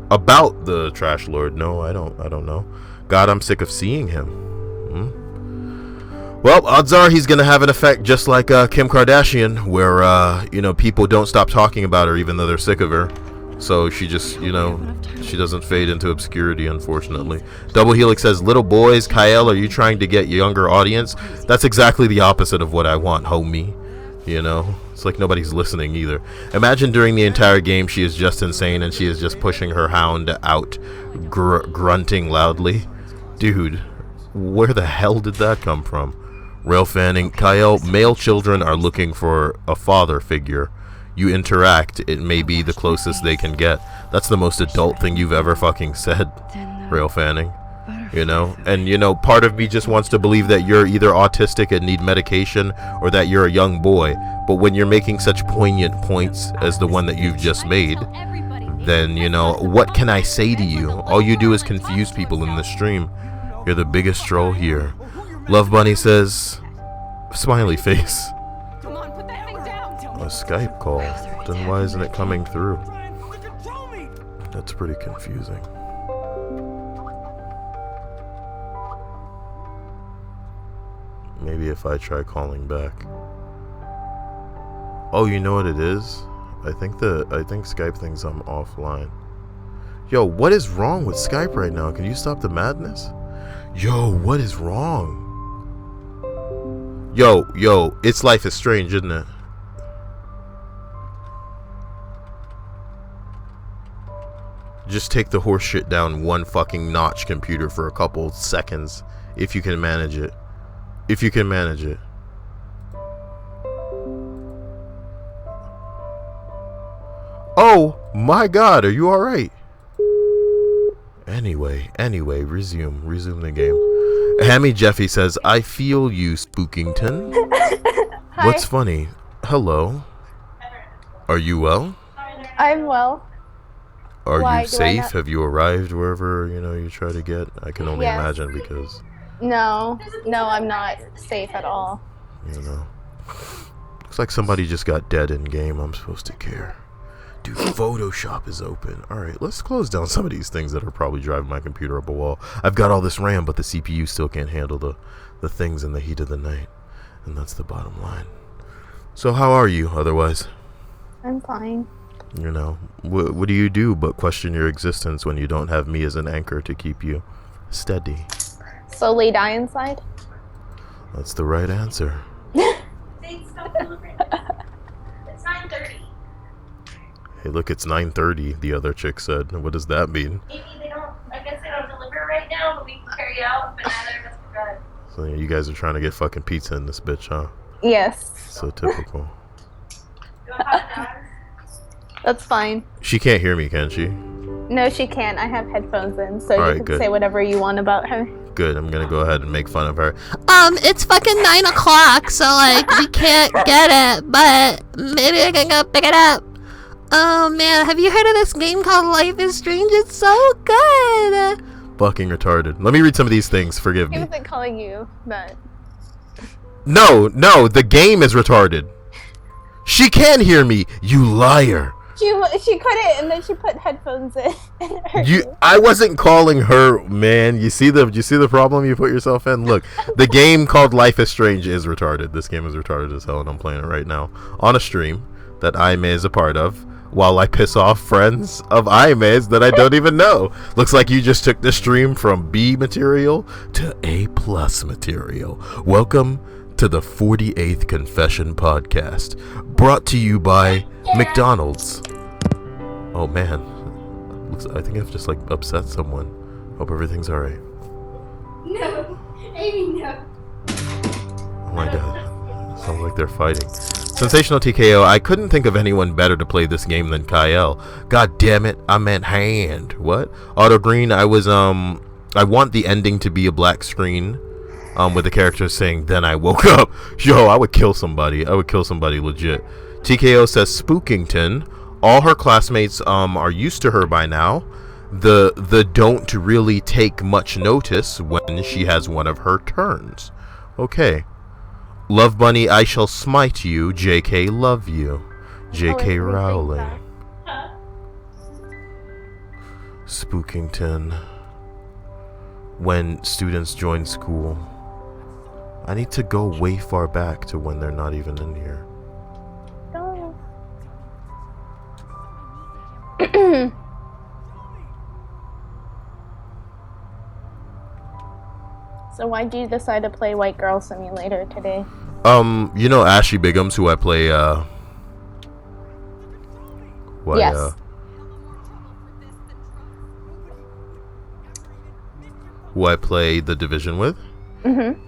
About the Trash Lord? No, I don't know. God, I'm sick of seeing him. Well, odds are he's going to have an effect just like Kim Kardashian, where, you know, people don't stop talking about her even though they're sick of her. So she just, you know, she doesn't fade into obscurity, unfortunately. Double Helix says, little boys, Kyle, are you trying to get younger audience? That's exactly the opposite of what I want, homie. You know, it's like nobody's listening either. Imagine during the entire game she is just insane and she is just pushing her hound out, grunting loudly. Dude, where the hell did that come from? Rail Fanning, Kyle, male children are looking for a father figure. You interact, it may be the closest they can get. That's the most adult thing you've ever fucking said, Rail Fanning. You know, and you know, part of me just wants to believe that you're either autistic and need medication, or that you're a young boy. But when you're making such poignant points as the one that you've just made, then, you know, what can I say to you? All you do is confuse people in the stream. You're the biggest troll here. Love Bunny says, smiley face. A Skype call. Then why isn't it coming through? That's pretty confusing. Maybe if I try calling back. Oh, you know what it is? I think Skype thinks I'm offline. Yo, what is wrong with Skype right now? Can you stop the madness? Yo, what is wrong? Yo, it's Life is Strange, isn't it? Just take the horse shit down one fucking notch, computer, for a couple seconds. If you can manage it. If you can manage it. Oh my god, are you alright? Anyway, resume the game. Hammy Jeffy says, I feel you, Spookington. What's funny? Hello. Are you well? I'm well. Are Why, you safe? Have you arrived wherever, you know, you try to get? I can only imagine because... No, I'm not safe at all. You know. Looks like somebody just got dead in game. I'm supposed to care. Dude, Photoshop is open. Alright, let's close down some of these things that are probably driving my computer up a wall. I've got all this RAM, but the CPU still can't handle the things in the heat of the night. And that's the bottom line. So how are you, otherwise? I'm fine. You know, what do you do but question your existence when you don't have me as an anchor to keep you steady? Slowly die inside? That's the right answer. It's 9:30. Hey, look, it's 9:30, the other chick said. What does that mean? Maybe I guess they don't deliver right now, but we can carry out, but neither of us can drive. So you guys are trying to get fucking pizza in this bitch, huh? Yes. So typical. You want hot dogs? That's fine. She can't hear me, can she? No, she can't. I have headphones in, so Alright, you can good. say whatever you want about her. Good, I'm gonna go ahead and make fun of her. It's fucking 9 o'clock, so like we can't get it, but maybe I can go pick it up. Oh man, have you heard of this game called Life is Strange? It's so good. Fucking retarded. Let me read some of these things, forgive He me. wasn't calling you that. No, the game is retarded. She can hear me, you liar. She couldn't, and then she put headphones in. And it hurt you. I wasn't calling her, man. You see the problem you put yourself in? Look, the game called Life is Strange is retarded. This game is retarded as hell, and I'm playing it right now on a stream that Aime is a part of, while I piss off friends of Aime's that I don't even know. Looks like you just took the stream from B material to A+ material. Welcome to the 48th Confession Podcast, brought to you by McDonald's. Oh man, I think I've just like upset someone. Hope everything's alright. No. Amy, no. Oh my god, sounds like they're fighting. Sensational TKO, I couldn't think of anyone better to play this game than Kyle. God damn it, I meant hand. What? Auto Green, I want the ending to be a black screen. With the character saying, then I woke up. Yo, I would kill somebody. Legit. TKO says, Spookington. All her classmates are used to her by now. The don't really take much notice when she has one of her turns. Okay. Love Bunny, I shall smite you. JK, love you. JK Rowling. Spookington. When students join school. I need to go way far back to when they're not even in here. Oh. So why'd you decide to play White Girl Simulator today? You know Ashley Biggums, who I play, Yes. Who I play The Division with? Mm-hmm.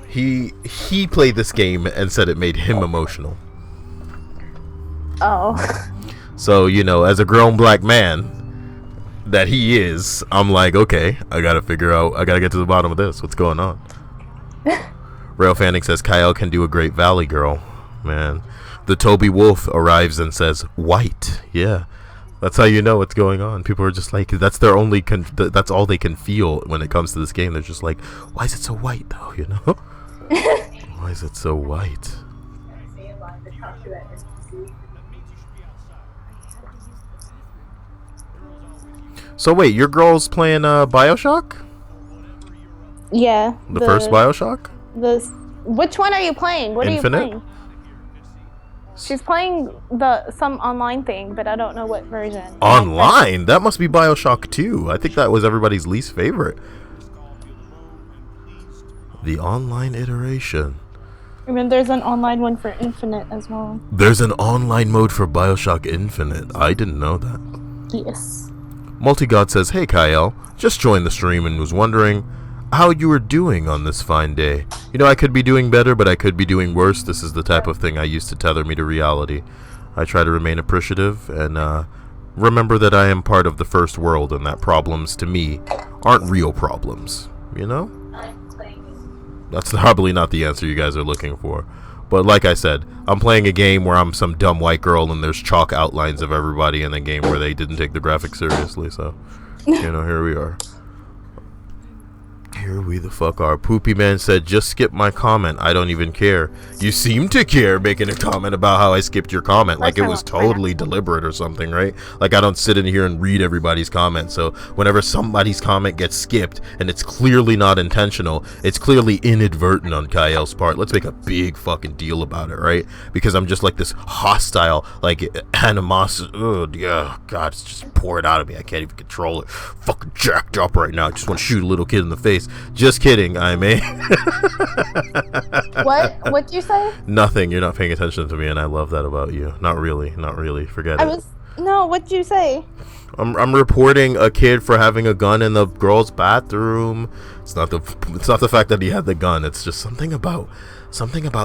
He played this game and said it made him emotional. Oh. So, you know, as a grown black man, that he is, I'm like, okay, I gotta get to the bottom of this. What's going on? Rail Fanning says Kyle can do a great Valley Girl. Man. The Toby Wolf arrives and says, white. Yeah. That's how you know what's going on. People are just like, that's their only, that's all they can feel when it comes to this game. They're just like, why is it so white though, you know? Why is it so white? So wait, your girl's playing BioShock? Yeah. The first BioShock? Which one are you playing? What Infinite? are you playing? She's playing some online thing, but I don't know what version. Online? That must be BioShock 2. I think that was everybody's least favorite. The online iteration. I mean, there's an online one for Infinite as well. There's an online mode for BioShock Infinite. I didn't know that. Yes. Multigod says, hey Kyle, just joined the stream and was wondering how you were doing on this fine day. You know, I could be doing better, but I could be doing worse. This is the type of thing I used to tether me to reality. I try to remain appreciative and remember that I am part of the first world and that problems to me aren't real problems, you know? That's probably not the answer you guys are looking for. But like I said, I'm playing a game where I'm some dumb white girl and there's chalk outlines of everybody in a game where they didn't take the graphics seriously, so, you know, here we are. Here we the fuck are. Poopy Man said, just skip my comment. I don't even care. You seem to care, making a comment about how I skipped your comment. Like it was totally deliberate or something, right? Like I don't sit in here and read everybody's comment. So whenever somebody's comment gets skipped and it's clearly not intentional, it's clearly inadvertent on Kyle's part. Let's make a big fucking deal about it, right? Because I'm just like this hostile, like animosity. Oh, yeah, God, it's just pouring out of me. I can't even control it. Fucking jacked up right now. I just want to shoot a little kid in the face. Just kidding, I may. What'd you say? Nothing. You're not paying attention to me, and I love that about you. Not really. Not really. Forget it. No, what'd you say? I'm reporting a kid for having a gun in the girl's bathroom. It's not the fact that he had the gun. It's just something about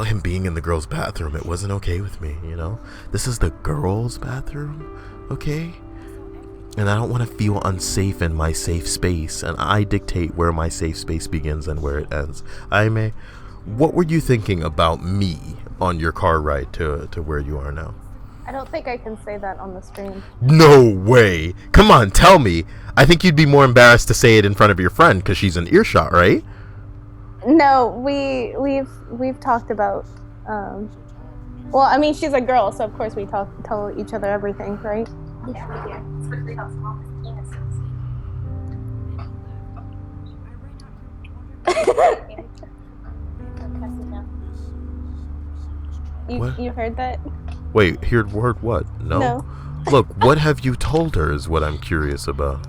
him being in the girl's bathroom. It wasn't okay with me, you know? This is the girl's bathroom, okay? And I don't want to feel unsafe in my safe space, and I dictate where my safe space begins and where it ends. Aime, what were you thinking about me on your car ride to where you are now? I don't think I can say that on the stream. No way! Come on, tell me! I think you'd be more embarrassed to say it in front of your friend, because she's in earshot, right? No, we've talked about, well, I mean, she's a girl, so of course we tell each other everything, right? Yeah, we do. Especially about small penises. You heard that? Wait, heard what? No. Look, what have you told her is what I'm curious about.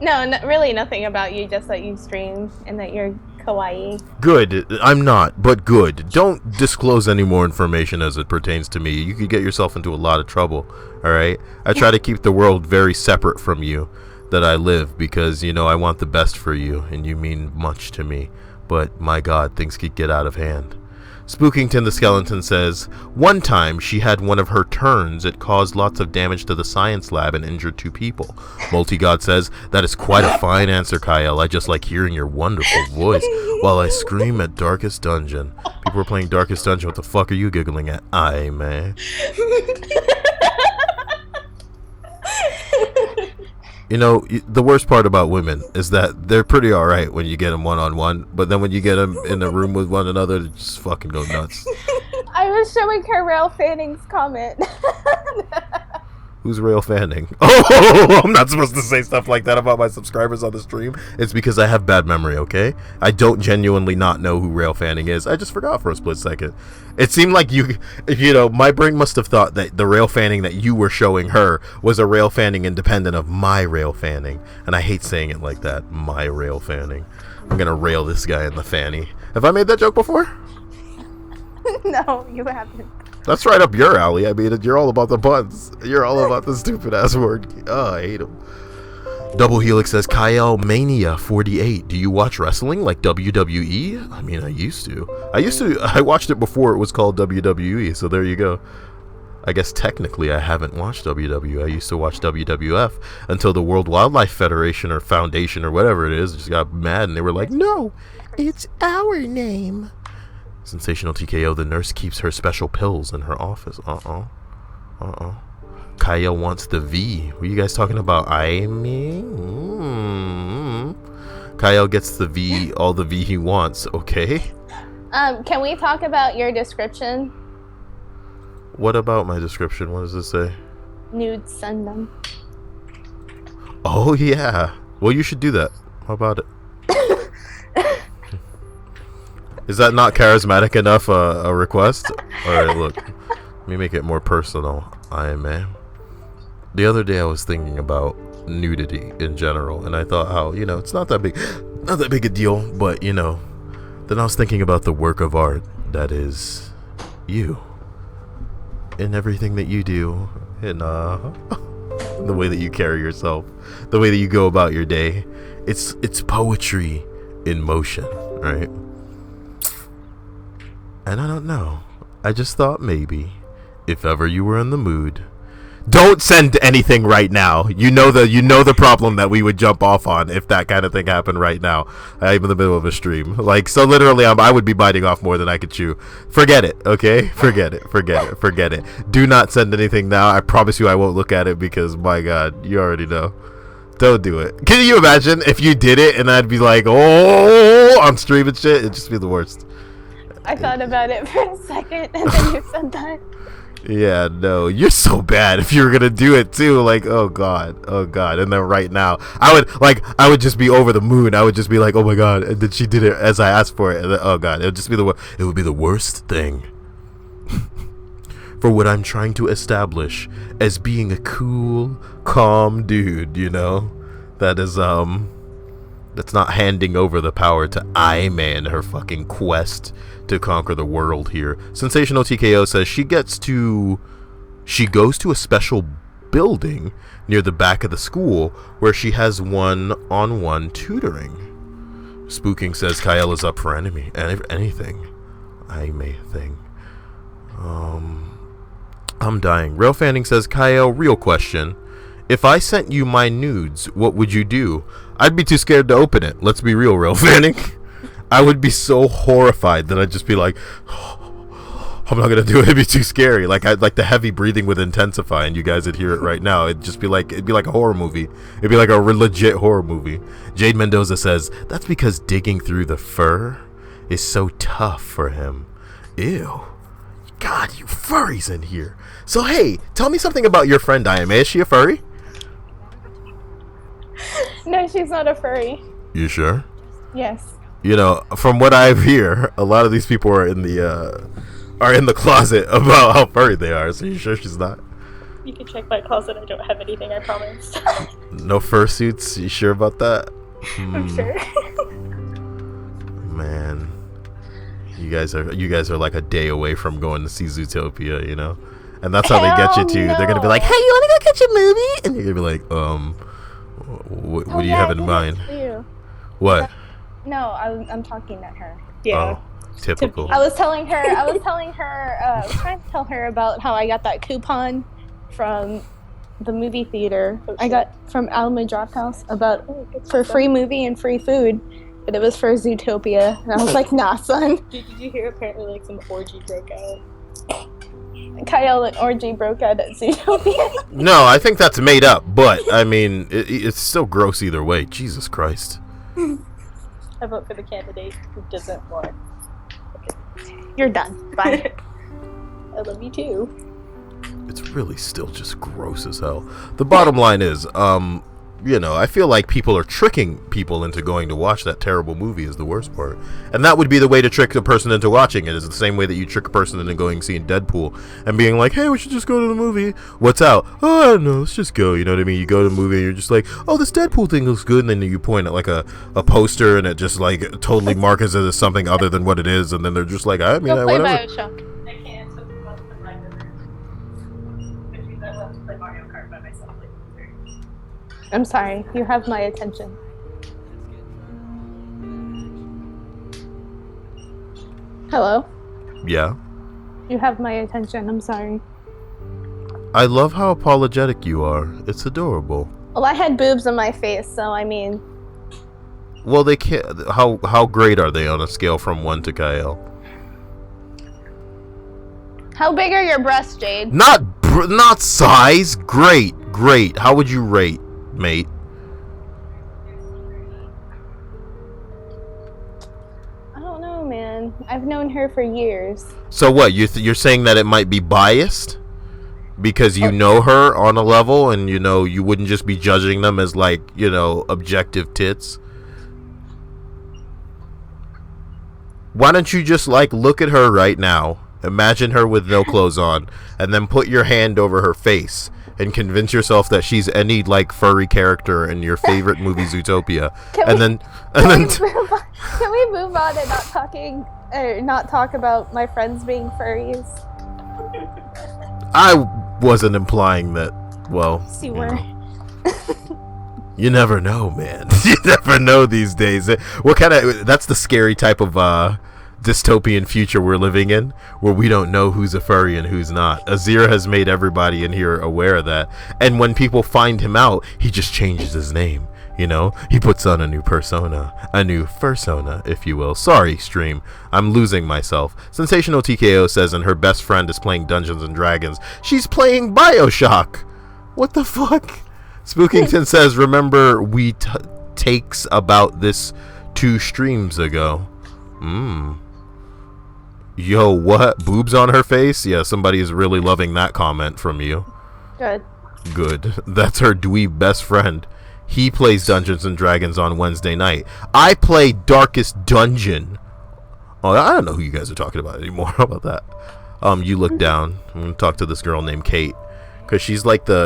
No, really nothing about you, just that you stream and that you're kawaii. Good. I'm not, but good. Don't disclose any more information as it pertains to me. You could get yourself into a lot of trouble, alright? I try to keep the world very separate from you that I live because, you know, I want the best for you and you mean much to me. But, my God, things could get out of hand. Spookington the Skeleton says, one time she had one of her turns. It caused lots of damage to the science lab and injured 2 people. Multigod says, that is quite a fine answer, Kyle. I just like hearing your wonderful voice while I scream at Darkest Dungeon. People are playing Darkest Dungeon. What the fuck are you giggling at? Aye, man. You know, the worst part about women is that they're pretty alright when you get them one-on-one, but then when you get them in a room with one another, they just fucking go nuts. I was showing her Rail Fanning's comment. Who's Rail Fanning? Oh, I'm not supposed to say stuff like that about my subscribers on the stream. It's because I have bad memory, okay? I don't genuinely not know who Rail Fanning is. I just forgot for a split second. It seemed like you know, my brain must have thought that the Rail Fanning that you were showing her was a Rail Fanning independent of my Rail Fanning. And I hate saying it like that, my Rail Fanning. I'm gonna rail this guy in the fanny. Have I made that joke before? No, you haven't. That's right up your alley. I mean, you're all about the puns. You're all about the stupid ass word. Oh, I hate him. Double Helix says, Kyle Mania 48. Do you watch wrestling like WWE? I mean, I used to. I watched it before it was called WWE, so there you go. I guess technically I haven't watched WWE. I used to watch WWF until the World Wildlife Federation or Foundation or whatever it is just got mad and they were like, no, it's our name. Sensational TKO, the nurse keeps her special pills in her office. Kyle wants the V. What are you guys talking about? Kyle gets the V, all the V he wants, okay? Can we talk about your description? What about my description? What does it say? Nudes, send them. Oh, yeah. Well, you should do that. How about it? Is that not charismatic enough a request? Alright, look. Let me make it more personal. The other day I was thinking about nudity in general, and I thought how, it's not that big a deal, but, then I was thinking about the work of art that is you. In everything that you do, in the way that you carry yourself, the way that you go about your day. It's poetry in motion, right? And I don't know. I just thought maybe, if ever you were in the mood, don't send anything right now. You know the problem that we would jump off on if that kind of thing happened right now. I'm in the middle of a stream. So literally I would be biting off more than I could chew. Forget it, okay? Forget it. Do not send anything now. I promise you I won't look at it because, my God, you already know. Don't do it. Can you imagine if you did it and I'd be like, oh, on stream and shit? It'd just be the worst. I thought about it for a second and then you said that. Yeah, no, you're so bad if you were gonna do it too. Like, oh god, and then right now, I would just be over the moon. I would just be like, oh my god, and then she did it as I asked for it. And then, oh god, it would be the worst thing for what I'm trying to establish as being a cool, calm dude. That is that's not handing over the power to I-Man, her fucking quest to conquer the world here. Sensational TKO says she goes to a special building near the back of the school where she has one-on-one tutoring. Spooking says Kyle is up for anything. thing. I'm dying. Real Fanning says, Kyle, real question. If I sent you my nudes, what would you do? I'd be too scared to open it. Let's be real Fanning. I would be so horrified that I'd just be like, oh, I'm not gonna do it. It'd be too scary. Like the heavy breathing would intensify, and you guys would hear it right now. It'd be like a horror movie. It'd be like a legit horror movie. Jade Mendoza says that's because digging through the fur is so tough for him. Ew. God, you furries in here. So hey, tell me something about your friend Diame. Is she a furry? No, she's not a furry. You sure? Yes. From what I hear, a lot of these people are in the closet about how furry they are. So you sure she's not? You can check my closet. I don't have anything, I promise. No fursuits? You sure about that? I'm sure. Man, you guys are like a day away from going to see Zootopia, and that's how they get you too. No. They're gonna be like, "Hey, you wanna go catch a movie?" And you're gonna be like, what do you have in mind? What? No, I'm talking at her. Yeah. Oh, typical. I was trying to tell her about how I got that coupon from the movie theater. I got from Alamo Drafthouse for free movie and free food, but it was for Zootopia. And I was like, nah, son. Did you hear apparently some orgy broke out? Kyle, an orgy broke out at Zootopia. No, I think that's made up, but I mean, it's still gross either way. Jesus Christ. I vote for the candidate who doesn't want. You're done. Bye. I love you too. It's really still just gross as hell. The bottom line is, I feel like people are tricking people into going to watch that terrible movie is the worst part. And that would be the way to trick a person into watching it, is the same way that you trick a person into going and seeing Deadpool and being like, hey, we should just go to the movie. What's out? Oh, I don't know, let's just go. You know what I mean? You go to the movie and you're just like, oh, this Deadpool thing looks good. And then you point at like a poster and it just like totally markets it as something other than what it is. And then they're just like, I mean, whatever. Bioshock. I can't talk about the Minecraft. Which means I love to play Mario Kart by myself. I'm sorry. You have my attention. Hello? Yeah? You have my attention. I'm sorry. I love how apologetic you are. It's adorable. Well, I had boobs on my face, so I mean. Well, they can't. How great are they on a scale from 1 to Kyle? How big are your breasts, Jade? Not size. Great. How would you rate, mate? I don't know, man. I've known her for years. So what? You're saying that it might be biased because you know her on a level, and you wouldn't just be judging them as like objective tits. Why don't you just like look at her right now? Imagine her with no clothes on, and then put your hand over her face and convince yourself that she's any like furry character in your favorite movie Zootopia. Can we move on and not talk about my friends being furries? I wasn't implying that. Well, Yes, you were. You never know, man. You never know these days. That's the scary type of dystopian future we're living in, where we don't know who's a furry and who's not. Azir has made everybody in here aware of that, and when people find him out, he just changes his name. He puts on a new persona, a new fursona, if you will. Sorry, stream, I'm losing myself. Sensational TKO says, and her best friend is playing Dungeons and Dragons. She's playing BioShock. What the fuck? Spookington says, remember we takes about this 2 streams ago. Yo, what? Boobs on her face? Yeah, somebody is really loving that comment from you. Good. That's her dweeb best friend. He plays Dungeons and Dragons on Wednesday night. I play Darkest Dungeon. Oh, I don't know who you guys are talking about anymore. How about that? You look down. I'm gonna talk to this girl named Kate. Because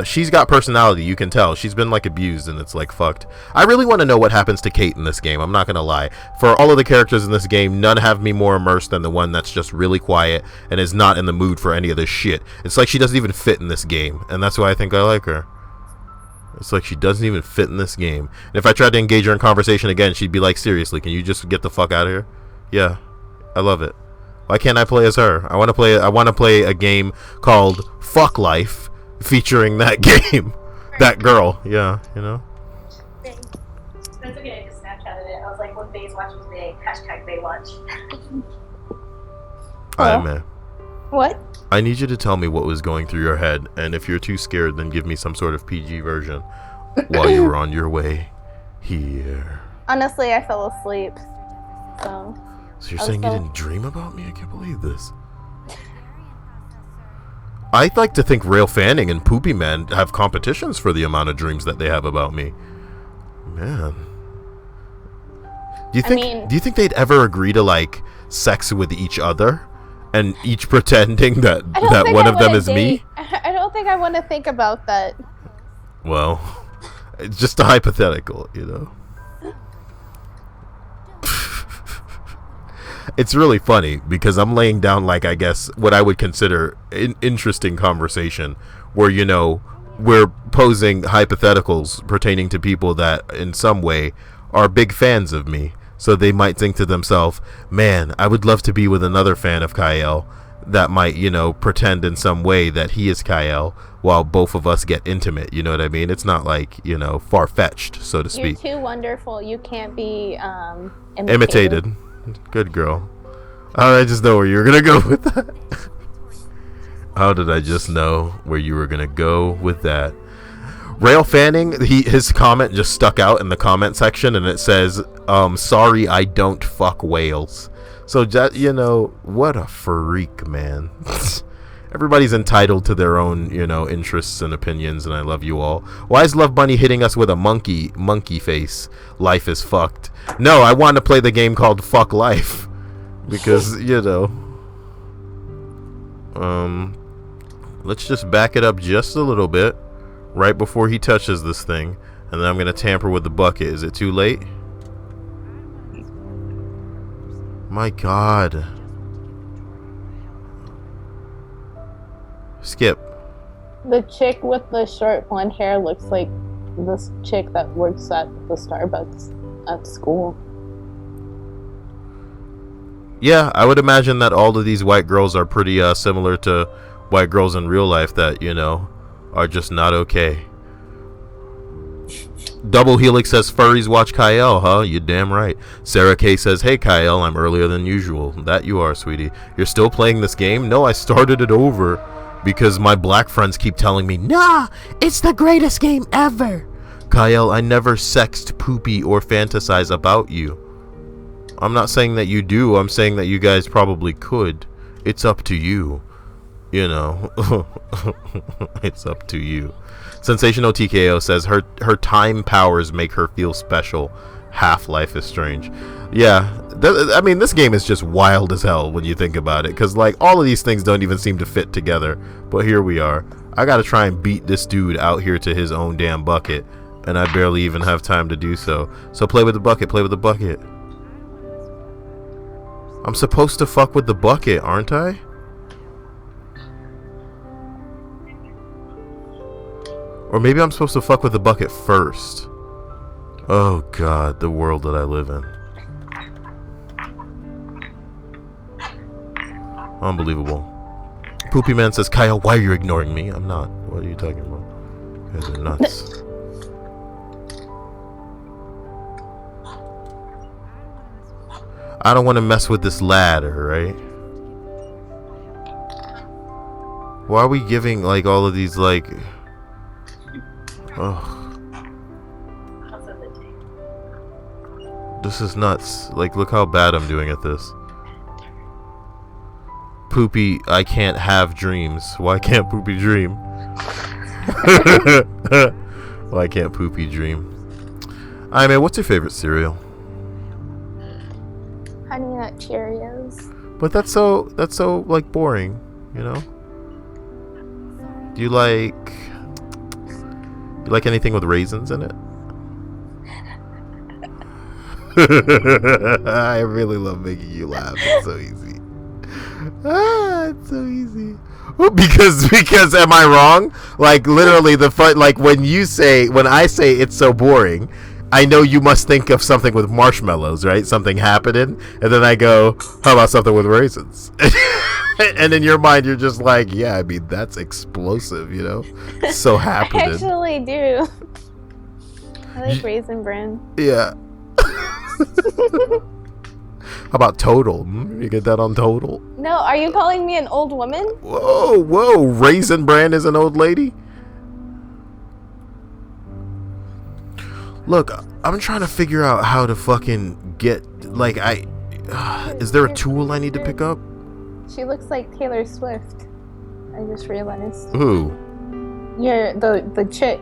she's got personality, you can tell. She's been like abused and it's like fucked. I really want to know what happens to Kate in this game, I'm not going to lie. For all of the characters in this game, none have me more immersed than the one that's just really quiet and is not in the mood for any of this shit. It's like she doesn't even fit in this game, and that's why I think I like her. It's like she doesn't even fit in this game. And if I tried to engage her in conversation again, she'd be like, seriously, can you just get the fuck out of here? Yeah, I love it. Why can't I play as her? I want to play a game called Fuck Life, featuring that game, that girl. Yeah, That's okay. I just Snapchatted it. I was like, "What Bay's watching today?" Hashtag Baywatch. Alright, man. What? I need you to tell me what was going through your head, and if you're too scared, then give me some sort of PG version while you were on your way here. Honestly, I fell asleep. So you're saying you didn't dream about me? I can't believe this. I'd like to think Rail Fanning and Poopy Man have competitions for the amount of dreams that they have about me. Man. Do you think they'd ever agree to like sex with each other and each pretending that one of them is me? I don't think I want to think about that. Well, it's just a hypothetical, It's really funny because I'm laying down, like, I guess what I would consider an interesting conversation where, we're posing hypotheticals pertaining to people that in some way are big fans of me. So they might think to themselves, man, I would love to be with another fan of Kyle that might, pretend in some way that he is Kyle while both of us get intimate. You know what I mean? It's not like, far-fetched, so to speak. You're too wonderful. You can't be imitated. Good girl. How did I just know where you were gonna go with that? How did I just know where you were gonna go with that? Rail Fanning, his comment just stuck out in the comment section, and it says, sorry, I don't fuck whales. So, what a freak, man. Everybody's entitled to their own, interests and opinions, and I love you all. Why is Love Bunny hitting us with a monkey face? Life is fucked. No, I want to play the game called Fuck Life. Because, let's just back it up just a little bit right before he touches this thing, and then I'm going to tamper with the bucket. Is it too late? My God. Skip. The chick with the short blonde hair looks like this chick that works at the Starbucks at school. Yeah, I would imagine that all of these white girls are pretty similar to white girls in real life that, are just not okay. Double Helix says furries watch Kyle, huh? You damn right. Sarah K says, hey Kyle, I'm earlier than usual. That you are, sweetie. You're still playing this game? No, I started it over because my black friends keep telling me, nah, it's the greatest game ever. Kyle, I never sexed, poopy, or fantasize about you. I'm not saying that you do. I'm saying that you guys probably could. It's up to you. You know. It's up to you. Sensational TKO says her time powers make her feel special. Half-Life is strange. Yeah, I mean, this game is just wild as hell when you think about it, because like all of these things don't even seem to fit together. But here we are. I gotta try and beat this dude out here to his own damn bucket, and I barely even have time to do so. So play with the bucket. Play with the bucket. I'm supposed to fuck with the bucket, aren't I? Or maybe I'm supposed to fuck with the bucket first. Oh god, the world that I live in. Unbelievable. Poopy Man says, Kyle, why are you ignoring me? I'm not. What are you talking about? You guys are nuts. I don't want to mess with this ladder, right? Why are we giving like all of these like... Oh, this is nuts. Like, look how bad I'm doing at this. Poopy, I can't have dreams. Why can't Poopy dream? Why can't Poopy dream? Alright, man, what's your favorite cereal? Honey Nut Cheerios. But that's so like boring, you know? Do you like anything with raisins in it? I really love making you laugh. It's so easy. It's so easy. Well, because am I wrong? Like literally the fun, like when I say it's so boring, I know you must think of something with marshmallows, right? Something happening, and then I go, how about something with raisins? And in your mind, you're just like, yeah, I mean, that's explosive, you know? So happening. I actually do. I like Raisin Bran. Yeah. How about Total? You get that on Total? No, are you calling me an old woman? Whoa. Raisin Bran is an old lady? Look, I'm trying to figure out how to fucking get, like, is there a tool I need to pick up? She looks like Taylor Swift. I just realized. Who? You're the chick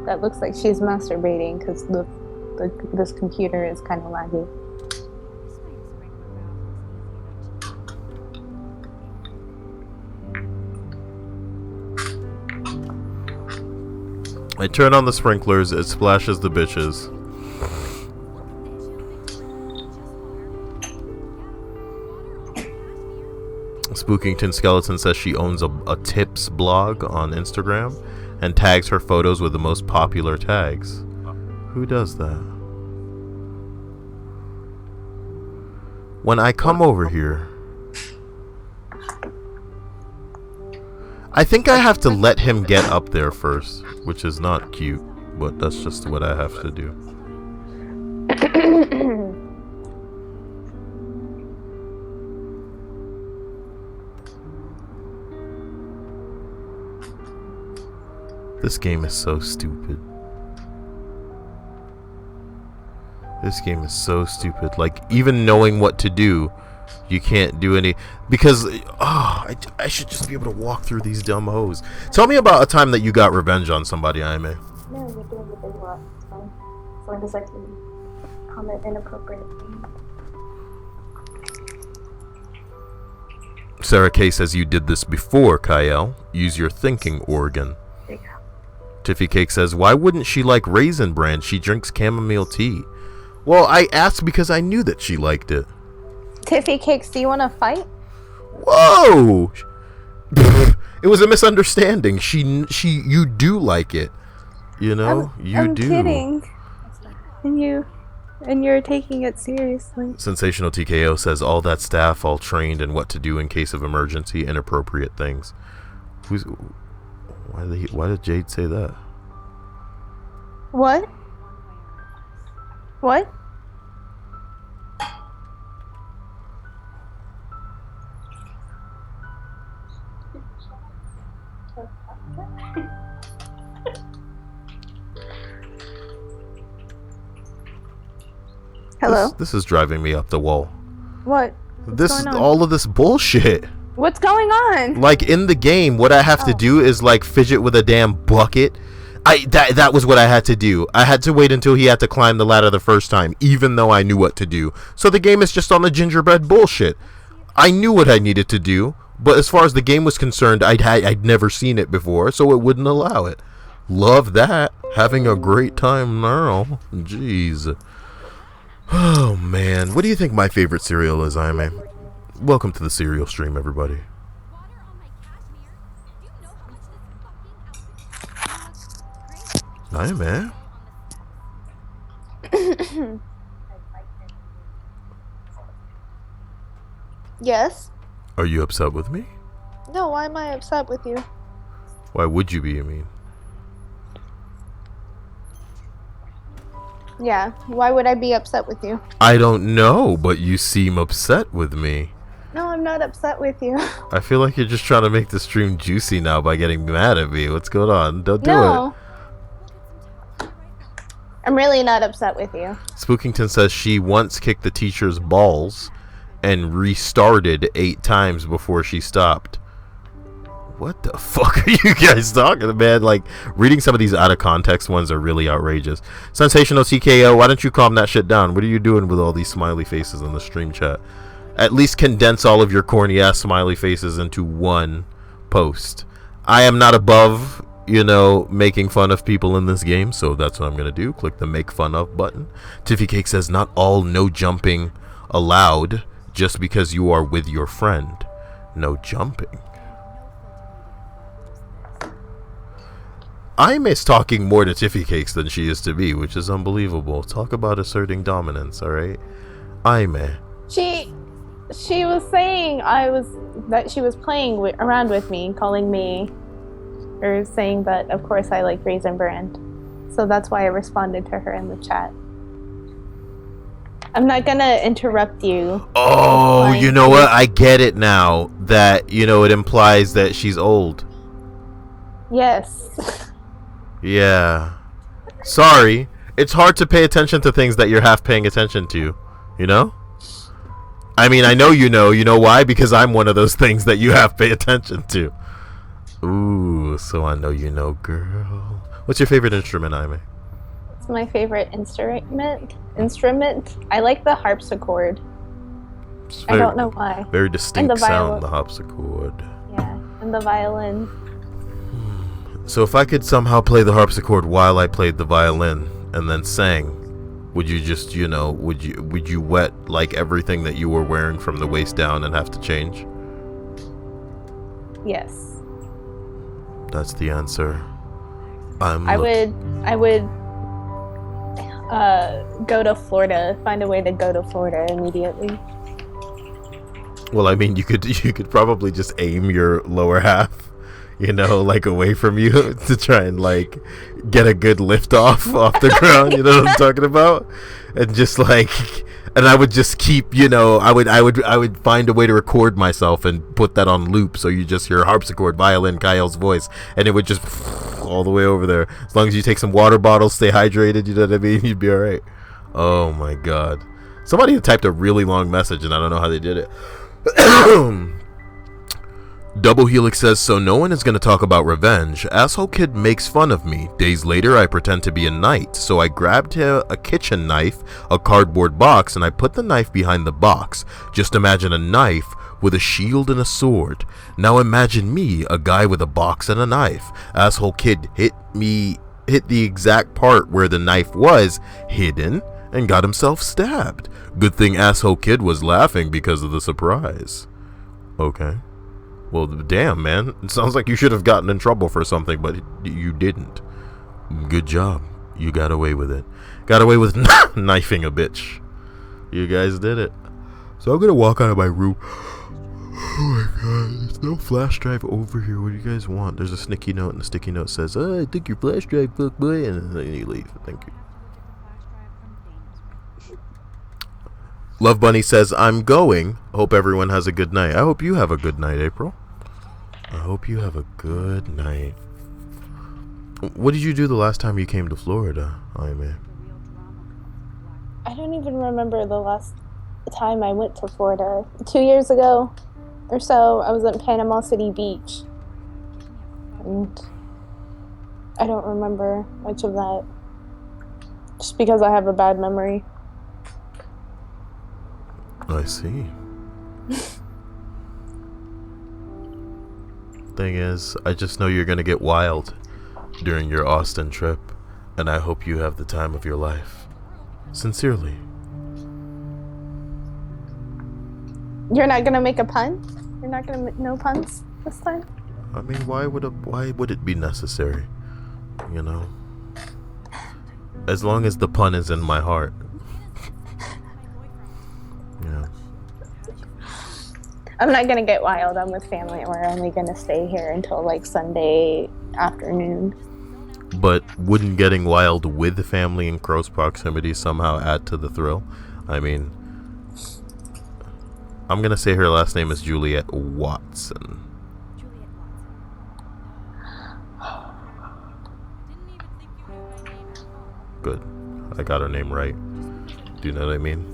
that looks like she's masturbating because this computer is kind of laggy. I turn on the sprinklers, it splashes the bitches. Spookington Skeleton says she owns a tips blog on Instagram and tags her photos with the most popular tags. Who does that? When I come over here, I think I have to let him get up there first, which is not cute, but that's just what I have to do. This game is so stupid. This game is so stupid. Like, even knowing what to do, you can't do any... Because, I should just be able to walk through these dumb hoes. Tell me about a time that you got revenge on somebody, Aime. No, you're doing the big lot. It's fine. As long as I can comment inappropriately. Sarah K says you did this before, Kyle. Use your thinking organ. Tiffy Cake says, why wouldn't she like Raisin Bran? She drinks chamomile tea. Well, I asked because I knew that she liked it. Tiffy Cakes, do you want to fight? Whoa! It was a misunderstanding. You do like it. You know? I'm kidding. And you're taking it seriously. Sensational TKO says, all that staff all trained in what to do in case of emergency, inappropriate things. Why did Jade say that? What? What? Hello? This is driving me up the wall. What? This all of this bullshit. What's going on? Like in the game, what I have to do is like fidget with a damn bucket. That was what I had to do. I had to wait until he had to climb the ladder the first time, even though I knew what to do. So the game is just on the gingerbread bullshit. I knew what I needed to do, but as far as the game was concerned, I'd never seen it before, so it wouldn't allow it. Love that. Having a great time now. Jeez. Oh man, what do you think my favorite cereal is, Aime? Welcome to the cereal stream, everybody. Aime? Yes? Are you upset with me? No, why am I upset with you? Why would you be, I mean? Yeah, why would I be upset with you? I don't know, but you seem upset with me. No, I'm not upset with you. I feel like you're just trying to make the stream juicy now by getting mad at me. What's going on? Don't do it. I'm really not upset with you. Spookington says she once kicked the teacher's balls and restarted 8 times before she stopped. What the fuck are you guys talking about, man? Like, reading some of these out of context ones are really outrageous. Sensational TKO, why don't you calm that shit down? What are you doing with all these smiley faces in the stream chat? At least condense all of your corny ass smiley faces into one post. I am not above, you know, making fun of people in this game, so that's what I'm gonna do. Click the make fun of button. Tiffy Cake says not all no jumping allowed just because you are with your friend. No jumping. Aime's talking more to Tiffy Cakes than she is to me, which is unbelievable. Talk about asserting dominance, alright? Aime. She was saying that she was playing around with me, calling me, or saying that of course I like Raisin Bran. So that's why I responded to her in the chat. I'm not gonna interrupt you. Oh, you know what? I get it now. That, you know, it implies that she's old. Yes. Yeah. Sorry. It's hard to pay attention to things that you're half paying attention to. You know? I mean, I know you know. You know why? Because I'm one of those things that you half pay attention to. Ooh, so I know you know, girl. What's your favorite instrument, Aime? It's my favorite instrument. I like the harpsichord. I don't know why. Very distinct And the sound, the harpsichord. Yeah, and the violin. So if I could somehow play the harpsichord while I played the violin and then sang, would you just, you know, would you wet like everything that you were wearing from the waist down and have to change? Yes. That's the answer. I would go to Florida, find a way to go to Florida immediately. Well, I mean, you could probably just aim your lower half, you know, like away from you to try and like get a good lift off the ground, you know what I'm talking about? And just like, and I would just keep, you know, I would find a way to record myself and put that on loop so you just hear harpsichord, violin, Kyle's voice, and it would just all the way over there. As long as you take some water bottles, stay hydrated, you know what I mean, you'd be all right. Oh my god. Somebody typed a really long message and I don't know how they did it. Double Helix says, so no one is going to talk about revenge. Asshole kid makes fun of me. Days later, I pretend to be a knight. So I grabbed a kitchen knife, a cardboard box, and I put the knife behind the box. Just imagine a knife with a shield and a sword. Now imagine me, a guy with a box and a knife. Asshole kid hit the exact part where the knife was hidden and got himself stabbed. Good thing Asshole kid was laughing because of the surprise. Okay. Well, damn, man. It sounds like you should have gotten in trouble for something, but you didn't. Good job. You got away with it. Got away with knifing a bitch. You guys did it. So I'm going to walk out of my room. Oh my god, there's no flash drive over here. What do you guys want? There's a sticky note, and the sticky note says, I took your flash drive, fuck boy, and then you leave. Thank you. Love Bunny says, I'm going. Hope everyone has a good night. I hope you have a good night, April. I hope you have a good night. What did you do the last time you came to Florida, Aime? I don't even remember the last time I went to Florida. 2 years ago or so, I was at Panama City Beach. And I don't remember much of that. Just because I have a bad memory. I see. Thing is, I just know you're gonna get wild during your Austin trip, and I hope you have the time of your life. Sincerely. You're not gonna make a pun? You're not gonna no puns this time? I mean, why would it be necessary? You know? As long as the pun is in my heart. Yeah. I'm not gonna get wild. I'm with family and we're only gonna stay here until like Sunday afternoon. But wouldn't getting wild with the family in close proximity somehow add to the thrill? I mean, I'm gonna say her last name is Juliet Watson. Good. I got her name right. Do you know what I mean?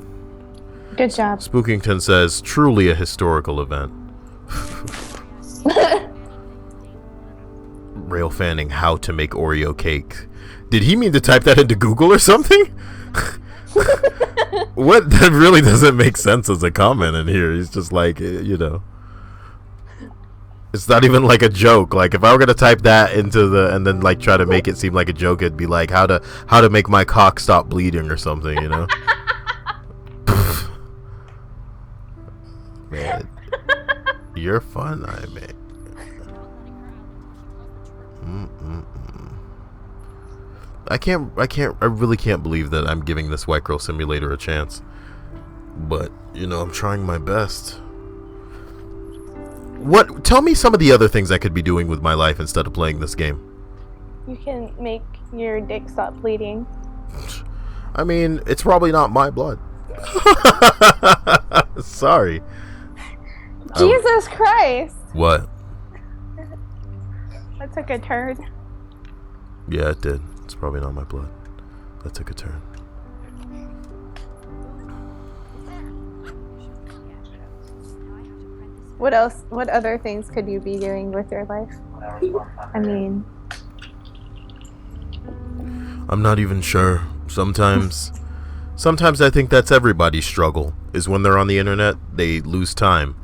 Good job. Spookington says, truly a historical event. Rail fanning how to make Oreo cake. Did he mean to type that into Google or something? What? That really doesn't make sense as a comment in here. He's just like, you know. It's not even like a joke. Like if I were gonna type that into the and then like try to make it seem like a joke, it'd be like how to make my cock stop bleeding or something, you know? Man, you're fun, I mean. I really can't believe that I'm giving this White Girl Simulator a chance. But, you know, I'm trying my best. Tell me some of the other things I could be doing with my life instead of playing this game. You can make your dick stop bleeding. I mean, it's probably not my blood. Sorry. Jesus Christ! What? That took a turn. Yeah, it did. It's probably not my blood. That took a turn. What else? What other things could you be doing with your life? I mean... I'm not even sure. Sometimes I think that's everybody's struggle, is when they're on the internet, they lose time.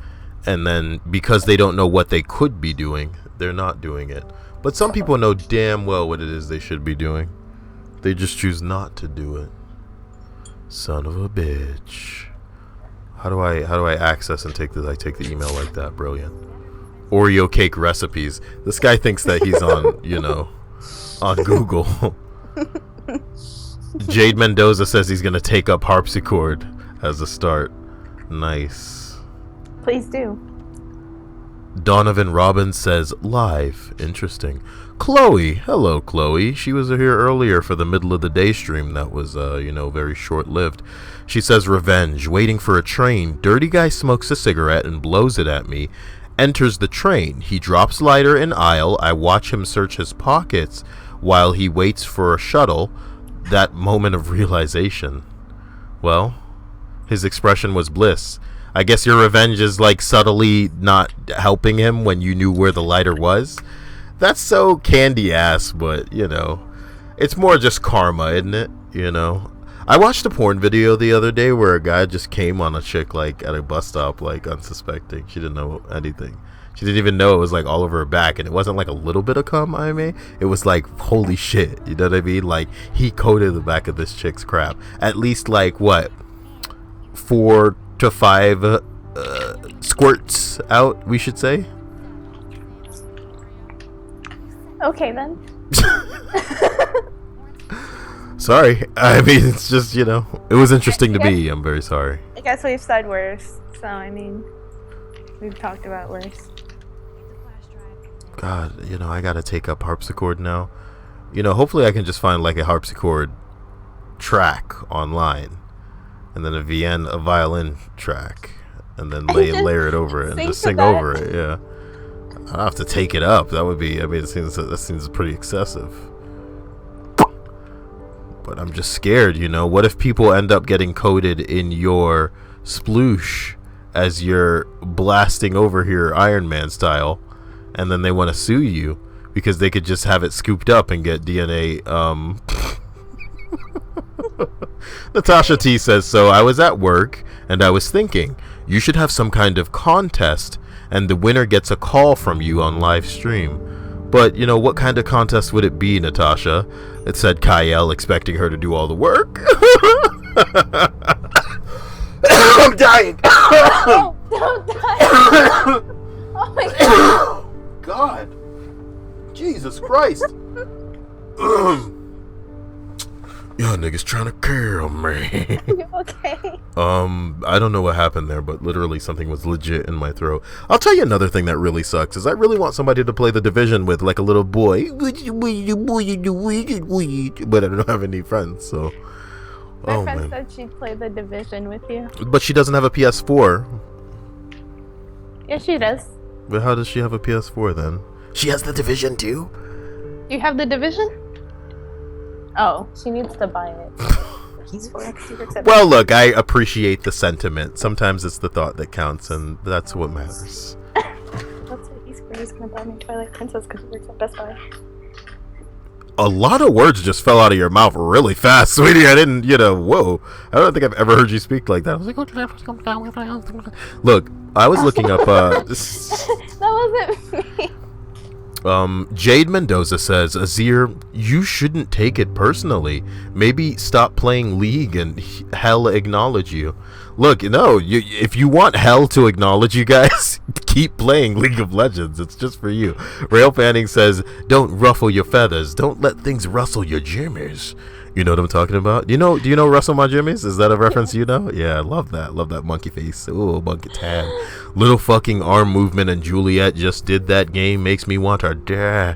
And then, because they don't know what they could be doing, they're not doing it. But some people know damn well what it is they should be doing. They just choose not to do it. Son of a bitch. How do I access and take this? I take the email like that. Brilliant. Oreo cake recipes. This guy thinks that he's on, you know, on Google. Jade Mendoza says he's gonna take up harpsichord as a start. Nice. Please do. Donovan Robbins says live. Interesting. Chloe. Hello, Chloe. She was here earlier for the middle of the day stream that was, you know, very short-lived. She says revenge. Waiting for a train. Dirty guy smokes a cigarette and blows it at me. Enters the train. He drops lighter in aisle. I watch him search his pockets while he waits for a shuttle. That moment of realization. Well, his expression was bliss. I guess your revenge is like subtly not helping him when you knew where the lighter was. That's so candy ass, but you know, it's more just karma, isn't it? You know, I watched a porn video the other day where a guy just came on a chick like at a bus stop, like unsuspecting. She didn't know anything. She didn't even know it was like all over her back, and it wasn't like a little bit of cum, I mean. It was like, holy shit, you know what I mean? Like, he coated the back of this chick's crap. At least like, what, 4 to 5 squirts out, we should say. Okay, then. Sorry. I mean, it's just, you know, it was interesting to me. I'm very sorry. I guess we've said worse, so I mean... We've talked about worse. God, I gotta take up harpsichord now. Hopefully I can just find like a harpsichord track online, and then a violin track, and then layer it over it and just sing over it. Yeah, I don't have to take it up. That would be. That seems pretty excessive. But I'm just scared. What if people end up getting coded in your sploosh as you're blasting over here Iron Man style, and then they want to sue you because they could just have it scooped up and get DNA. Natasha T says, so I was at work and I was thinking you should have some kind of contest and the winner gets a call from you on live stream. But, what kind of contest would it be, Natasha? It said Kyle, expecting her to do all the work. I'm dying. Oh, don't die. Oh my god. God. Jesus Christ. Y'all niggas trying to kill me. You okay? I don't know what happened there, but literally something was legit in my throat. I'll tell you another thing that really sucks is I really want somebody to play The Division with, like a little boy. But I don't have any friends, so. My friend said she'd play The Division with you. But she doesn't have a PS4. Yes, she does. But how does she have a PS4 then? She has The Division too? You have The Division? Oh, she needs to buy it. Well, look, I appreciate the sentiment. Sometimes it's the thought that counts, and that's what matters. That's what he's going to buy me Twilight Princess because he works at Best Buy. A lot of words just fell out of your mouth really fast, sweetie. I didn't, whoa. I don't think I've ever heard you speak like that. I was like, look, I was looking up, That wasn't me. Jade Mendoza says, Azir, you shouldn't take it personally. Maybe stop playing League and hell acknowledge you. Look, if you want hell to acknowledge you guys, keep playing League of Legends. It's just for you. Rail Fanning says, don't ruffle your feathers. Don't let things rustle your jimmies. You know what I'm talking about? Do you know Rustle My Jimmies? Is that a reference you know? Yeah, I love that. Love that monkey face. Ooh, monkey tan. Little fucking arm movement, and Juliet just did that game. Makes me want her. Duh.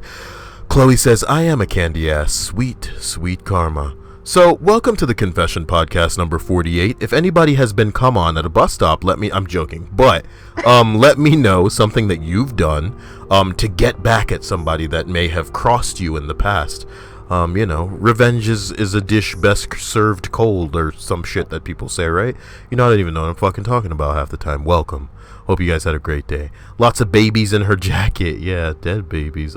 Chloe says, I am a candy ass. Sweet, sweet karma. So, welcome to the Confession Podcast number 48. If anybody has been come on at a bus stop, I'm joking, but let me know something that you've done to get back at somebody that may have crossed you in the past. Revenge is a dish best served cold, or some shit that people say, right? I don't even know what I'm fucking talking about half the time. Welcome. Hope you guys had a great day. Lots of babies in her jacket. Yeah, dead babies.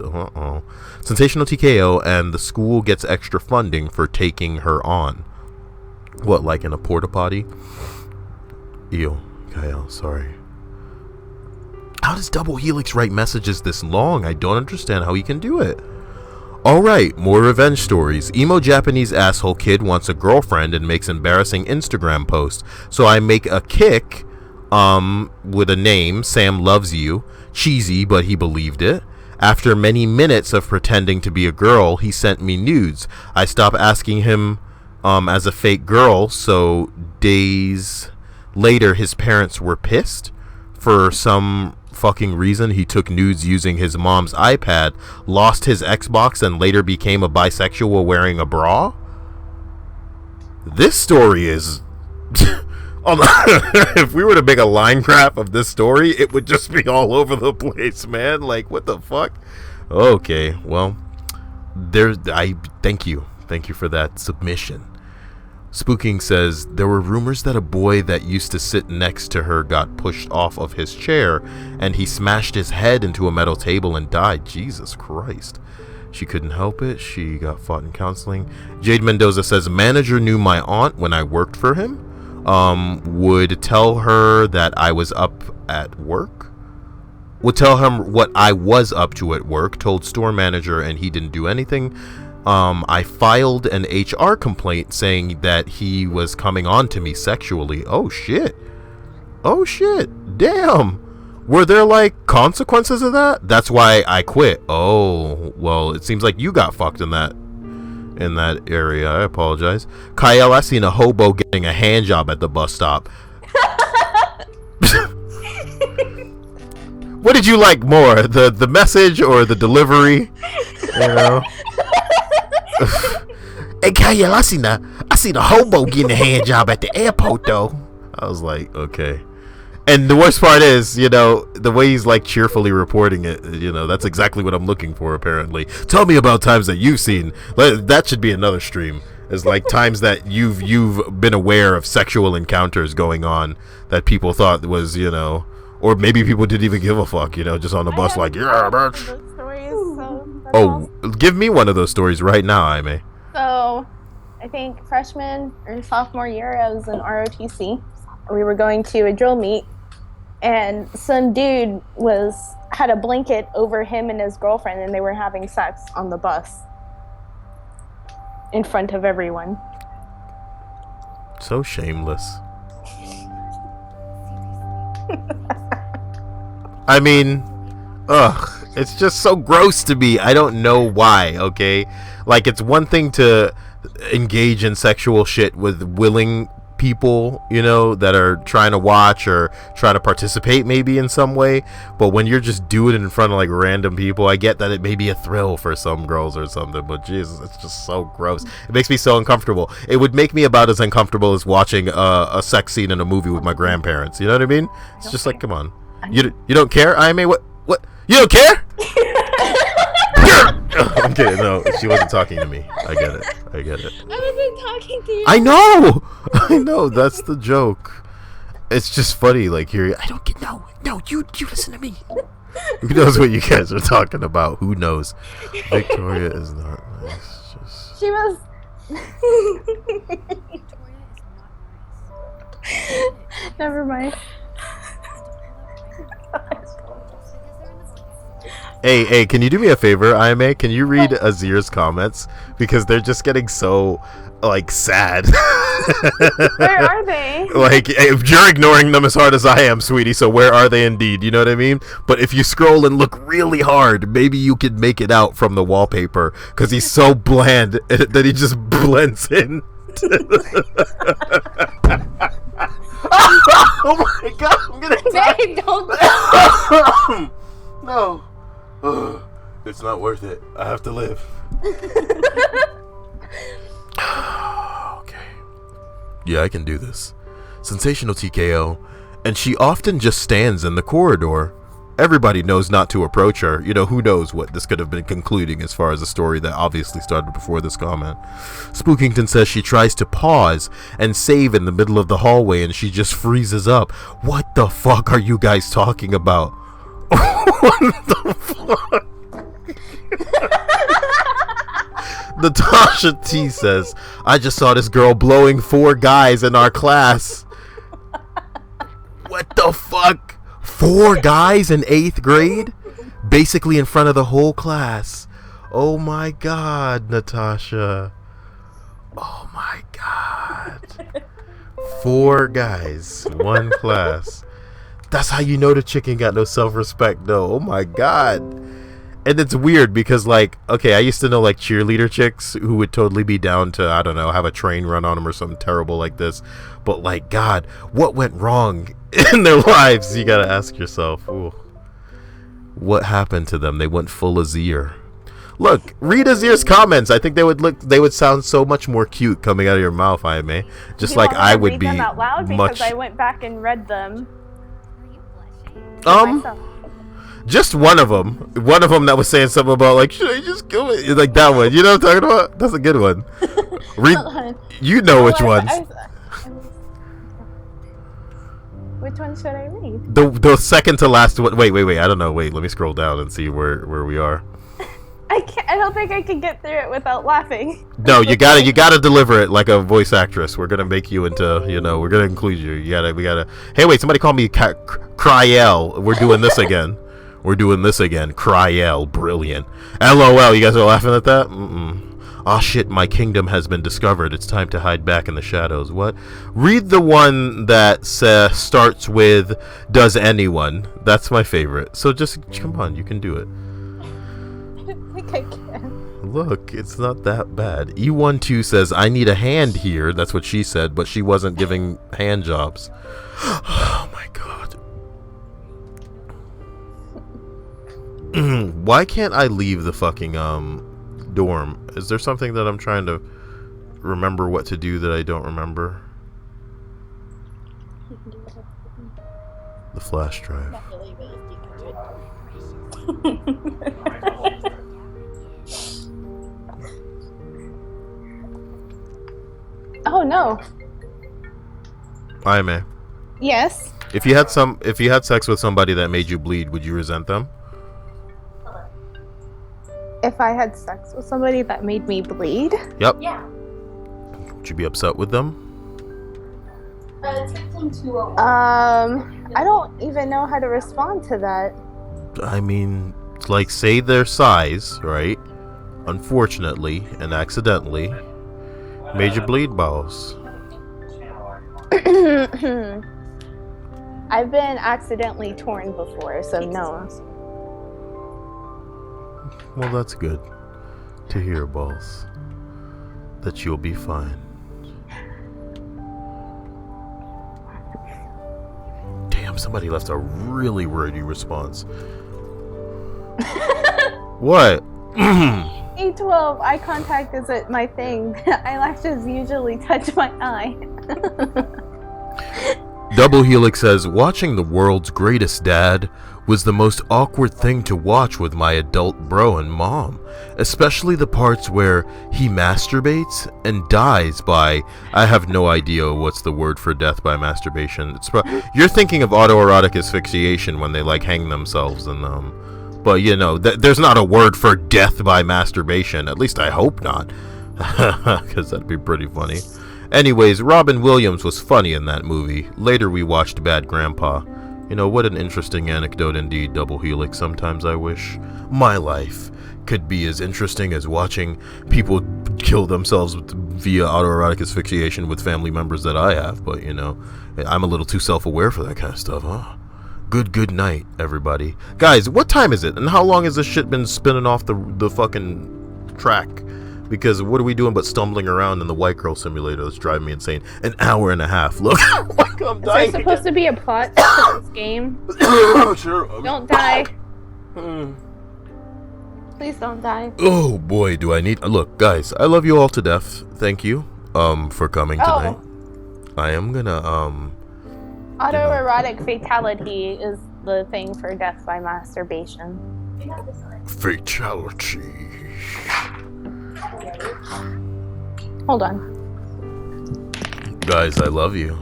Sensational TKO, and the school gets extra funding for taking her on. What, like in a porta potty? Ew. Kyle, sorry. How does Double Helix write messages this long? I don't understand how he can do it. Alright, more revenge stories. Emo Japanese asshole kid wants a girlfriend and makes embarrassing Instagram post. So I make a kick with a name, Sam Loves You. Cheesy, but he believed it. After many minutes of pretending to be a girl, he sent me nudes. I stopped asking him as a fake girl, so days later his parents were pissed. For some fucking reason, he took nudes using his mom's iPad, lost his Xbox, and later became a bisexual wearing a bra. This story is if we were to make a line graph of this story, it would just be all over the place, man. Like, what the fuck? Okay, well, thank you for that submission. Spooking says, there were rumors that a boy that used to sit next to her got pushed off of his chair and he smashed his head into a metal table and died. Jesus Christ. She couldn't help it. She got fought in counseling. Jade Mendoza says, manager knew my aunt when I worked for him. Would tell her that I was up at work. Would tell him what I was up to at work. Told store manager and he didn't do anything. I filed an HR complaint saying that he was coming on to me sexually. Oh shit. Damn. Were there like consequences of that? That's why I quit. Oh, well, it seems like you got fucked in that area. I apologize. Kyle, I seen a hobo getting a hand job at the bus stop. What did you like more, the message or the delivery? You know. Hey, Kyle, I seen a hobo getting a hand job at the airport though. I was like, okay. And the worst part is, you know, the way he's like cheerfully reporting it, you know, that's exactly what I'm looking for apparently. Tell me about times that you've seen. That should be another stream. Is like times that you've been aware of sexual encounters going on that people thought was, you know, or maybe people didn't even give a fuck, you know, just on the bus like, yeah, bitch. Oh, give me one of those stories right now, Aime. So, I think freshman or sophomore year, I was in ROTC. We were going to a drill meet, and some dude had a blanket over him and his girlfriend, and they were having sex on the bus in front of everyone. So shameless. I mean, it's just so gross to me. I don't know why, okay? Like, it's one thing to engage in sexual shit with willing people, you know, that are trying to watch or trying to participate maybe in some way, but when you're just doing it in front of like random people, I get that it may be a thrill for some girls or something, but Jesus, it's just so gross. It makes me so uncomfortable. It would make me about as uncomfortable as watching a sex scene in a movie with my grandparents, you know what I mean? It's just like, come on. You don't care, Aime? What you don't care? I'm kidding. No, she wasn't talking to me. I get it. I wasn't talking to you. I know. That's the joke. It's just funny, like here. I don't get. No. You listen to me. Who knows what you guys are talking about? Who knows? Victoria is not nice. She was. Never mind. Hey, can you do me a favor, Aime? Can you read Azir's comments? Because they're just getting so, like, sad. Where are they? Like, if you're ignoring them as hard as I am, sweetie, so where are they indeed? You know what I mean? But if you scroll and look really hard, maybe you could make it out from the wallpaper. Because he's so bland that he just blends in. Oh my god, I'm gonna die. They don't. No. It's not worth it. I have to live. Okay. Yeah, I can do this. Sensational TKO. And she often just stands in the corridor. Everybody knows not to approach her. You know, who knows what this could have been concluding as far as a story that obviously started before this comment. Spookington says she tries to pause and save in the middle of the hallway and she just freezes up. What the fuck are you guys talking about? What the fuck? Natasha T says, I just saw this girl blowing 4 guys in our class. What the fuck? 4 guys in 8th grade? Basically in front of the whole class. Oh my god, Natasha. Oh my god. 4 guys, 1 class. That's how you know the chicken got no self-respect, though. Oh my god. And it's weird because, like, okay, I used to know, like, cheerleader chicks who would totally be down to, I don't know, have a train run on them or something terrible like this. But, like, God, what went wrong in their lives? You gotta ask yourself, ooh, what happened to them? They went full Azir. Look, read Azir's comments. I think they would sound so much more cute coming out of your mouth, Aime. Just like I would be. Them out loud much. Because I went back and read them. Just one of them that was saying something about like, should I just kill it? Like that one, you know what I'm talking about? That's a good one. Read, you know which ones. Which one should I read? The second to last one. Wait, I don't know. Wait, let me scroll down and see where we are. I don't think I can get through it without laughing. No, you gotta deliver it like a voice actress. We're gonna make you into, you know, we're gonna include you. We gotta. Hey, wait, somebody call me Cryel. We're doing this again. Cryel, brilliant. LOL. You guys are laughing at that? Aw shit, my kingdom has been discovered. It's time to hide back in the shadows. What? Read the one that starts with "Does anyone?" That's my favorite. So just come on, you can do it. I think I can. Look, it's not that bad. E12 says, I need a hand here. That's what she said, but she wasn't giving hand jobs. Oh my god. Why can't I leave the fucking dorm? Is there something that I'm trying to remember what to do that I don't remember? The flash drive. Oh no. I may. Yes. If you had sex with somebody that made you bleed, would you resent them? If I had sex with somebody that made me bleed? Yep. Yeah. Would you be upset with them? It's 15-201. I don't even know how to respond to that. I mean, like, say their size, right? Unfortunately and accidentally made you bleed balls. I've been accidentally torn before, so no. Well, that's good to hear, balls. That you'll be fine. Damn, somebody left a really wordy response. What? A12, eye contact isn't my thing. Eyelashes usually touch my eye. Double Helix says, watching The World's Greatest Dad was the most awkward thing to watch with my adult bro and mom, especially the parts where he masturbates and dies by, I have no idea what's the word for death by masturbation. You're thinking of autoerotic asphyxiation when they like hang themselves and but you know, there's not a word for death by masturbation, at least I hope not, because that'd be pretty funny. Anyways, Robin Williams was funny in that movie. Later we watched Bad Grandpa. You know, what an interesting anecdote indeed, Double Helix. Sometimes I wish my life could be as interesting as watching people kill themselves via autoerotic asphyxiation with family members that I have. But, you know, I'm a little too self-aware for that kind of stuff, huh? Good night, everybody. Guys, what time is it? And how long has this shit been spinning off the fucking track? Because what are we doing but stumbling around in the white girl simulator that's driving me insane? An hour and a half. Look, I'm dying. Is there supposed to be a plot to this game? Sure. Don't die. Please don't die. Oh boy, do I need... Look, guys, I love you all to death. Thank you for coming tonight. I am gonna Autoerotic fatality is the thing for death by masturbation. Fatality. Hold on. Guys, I love you.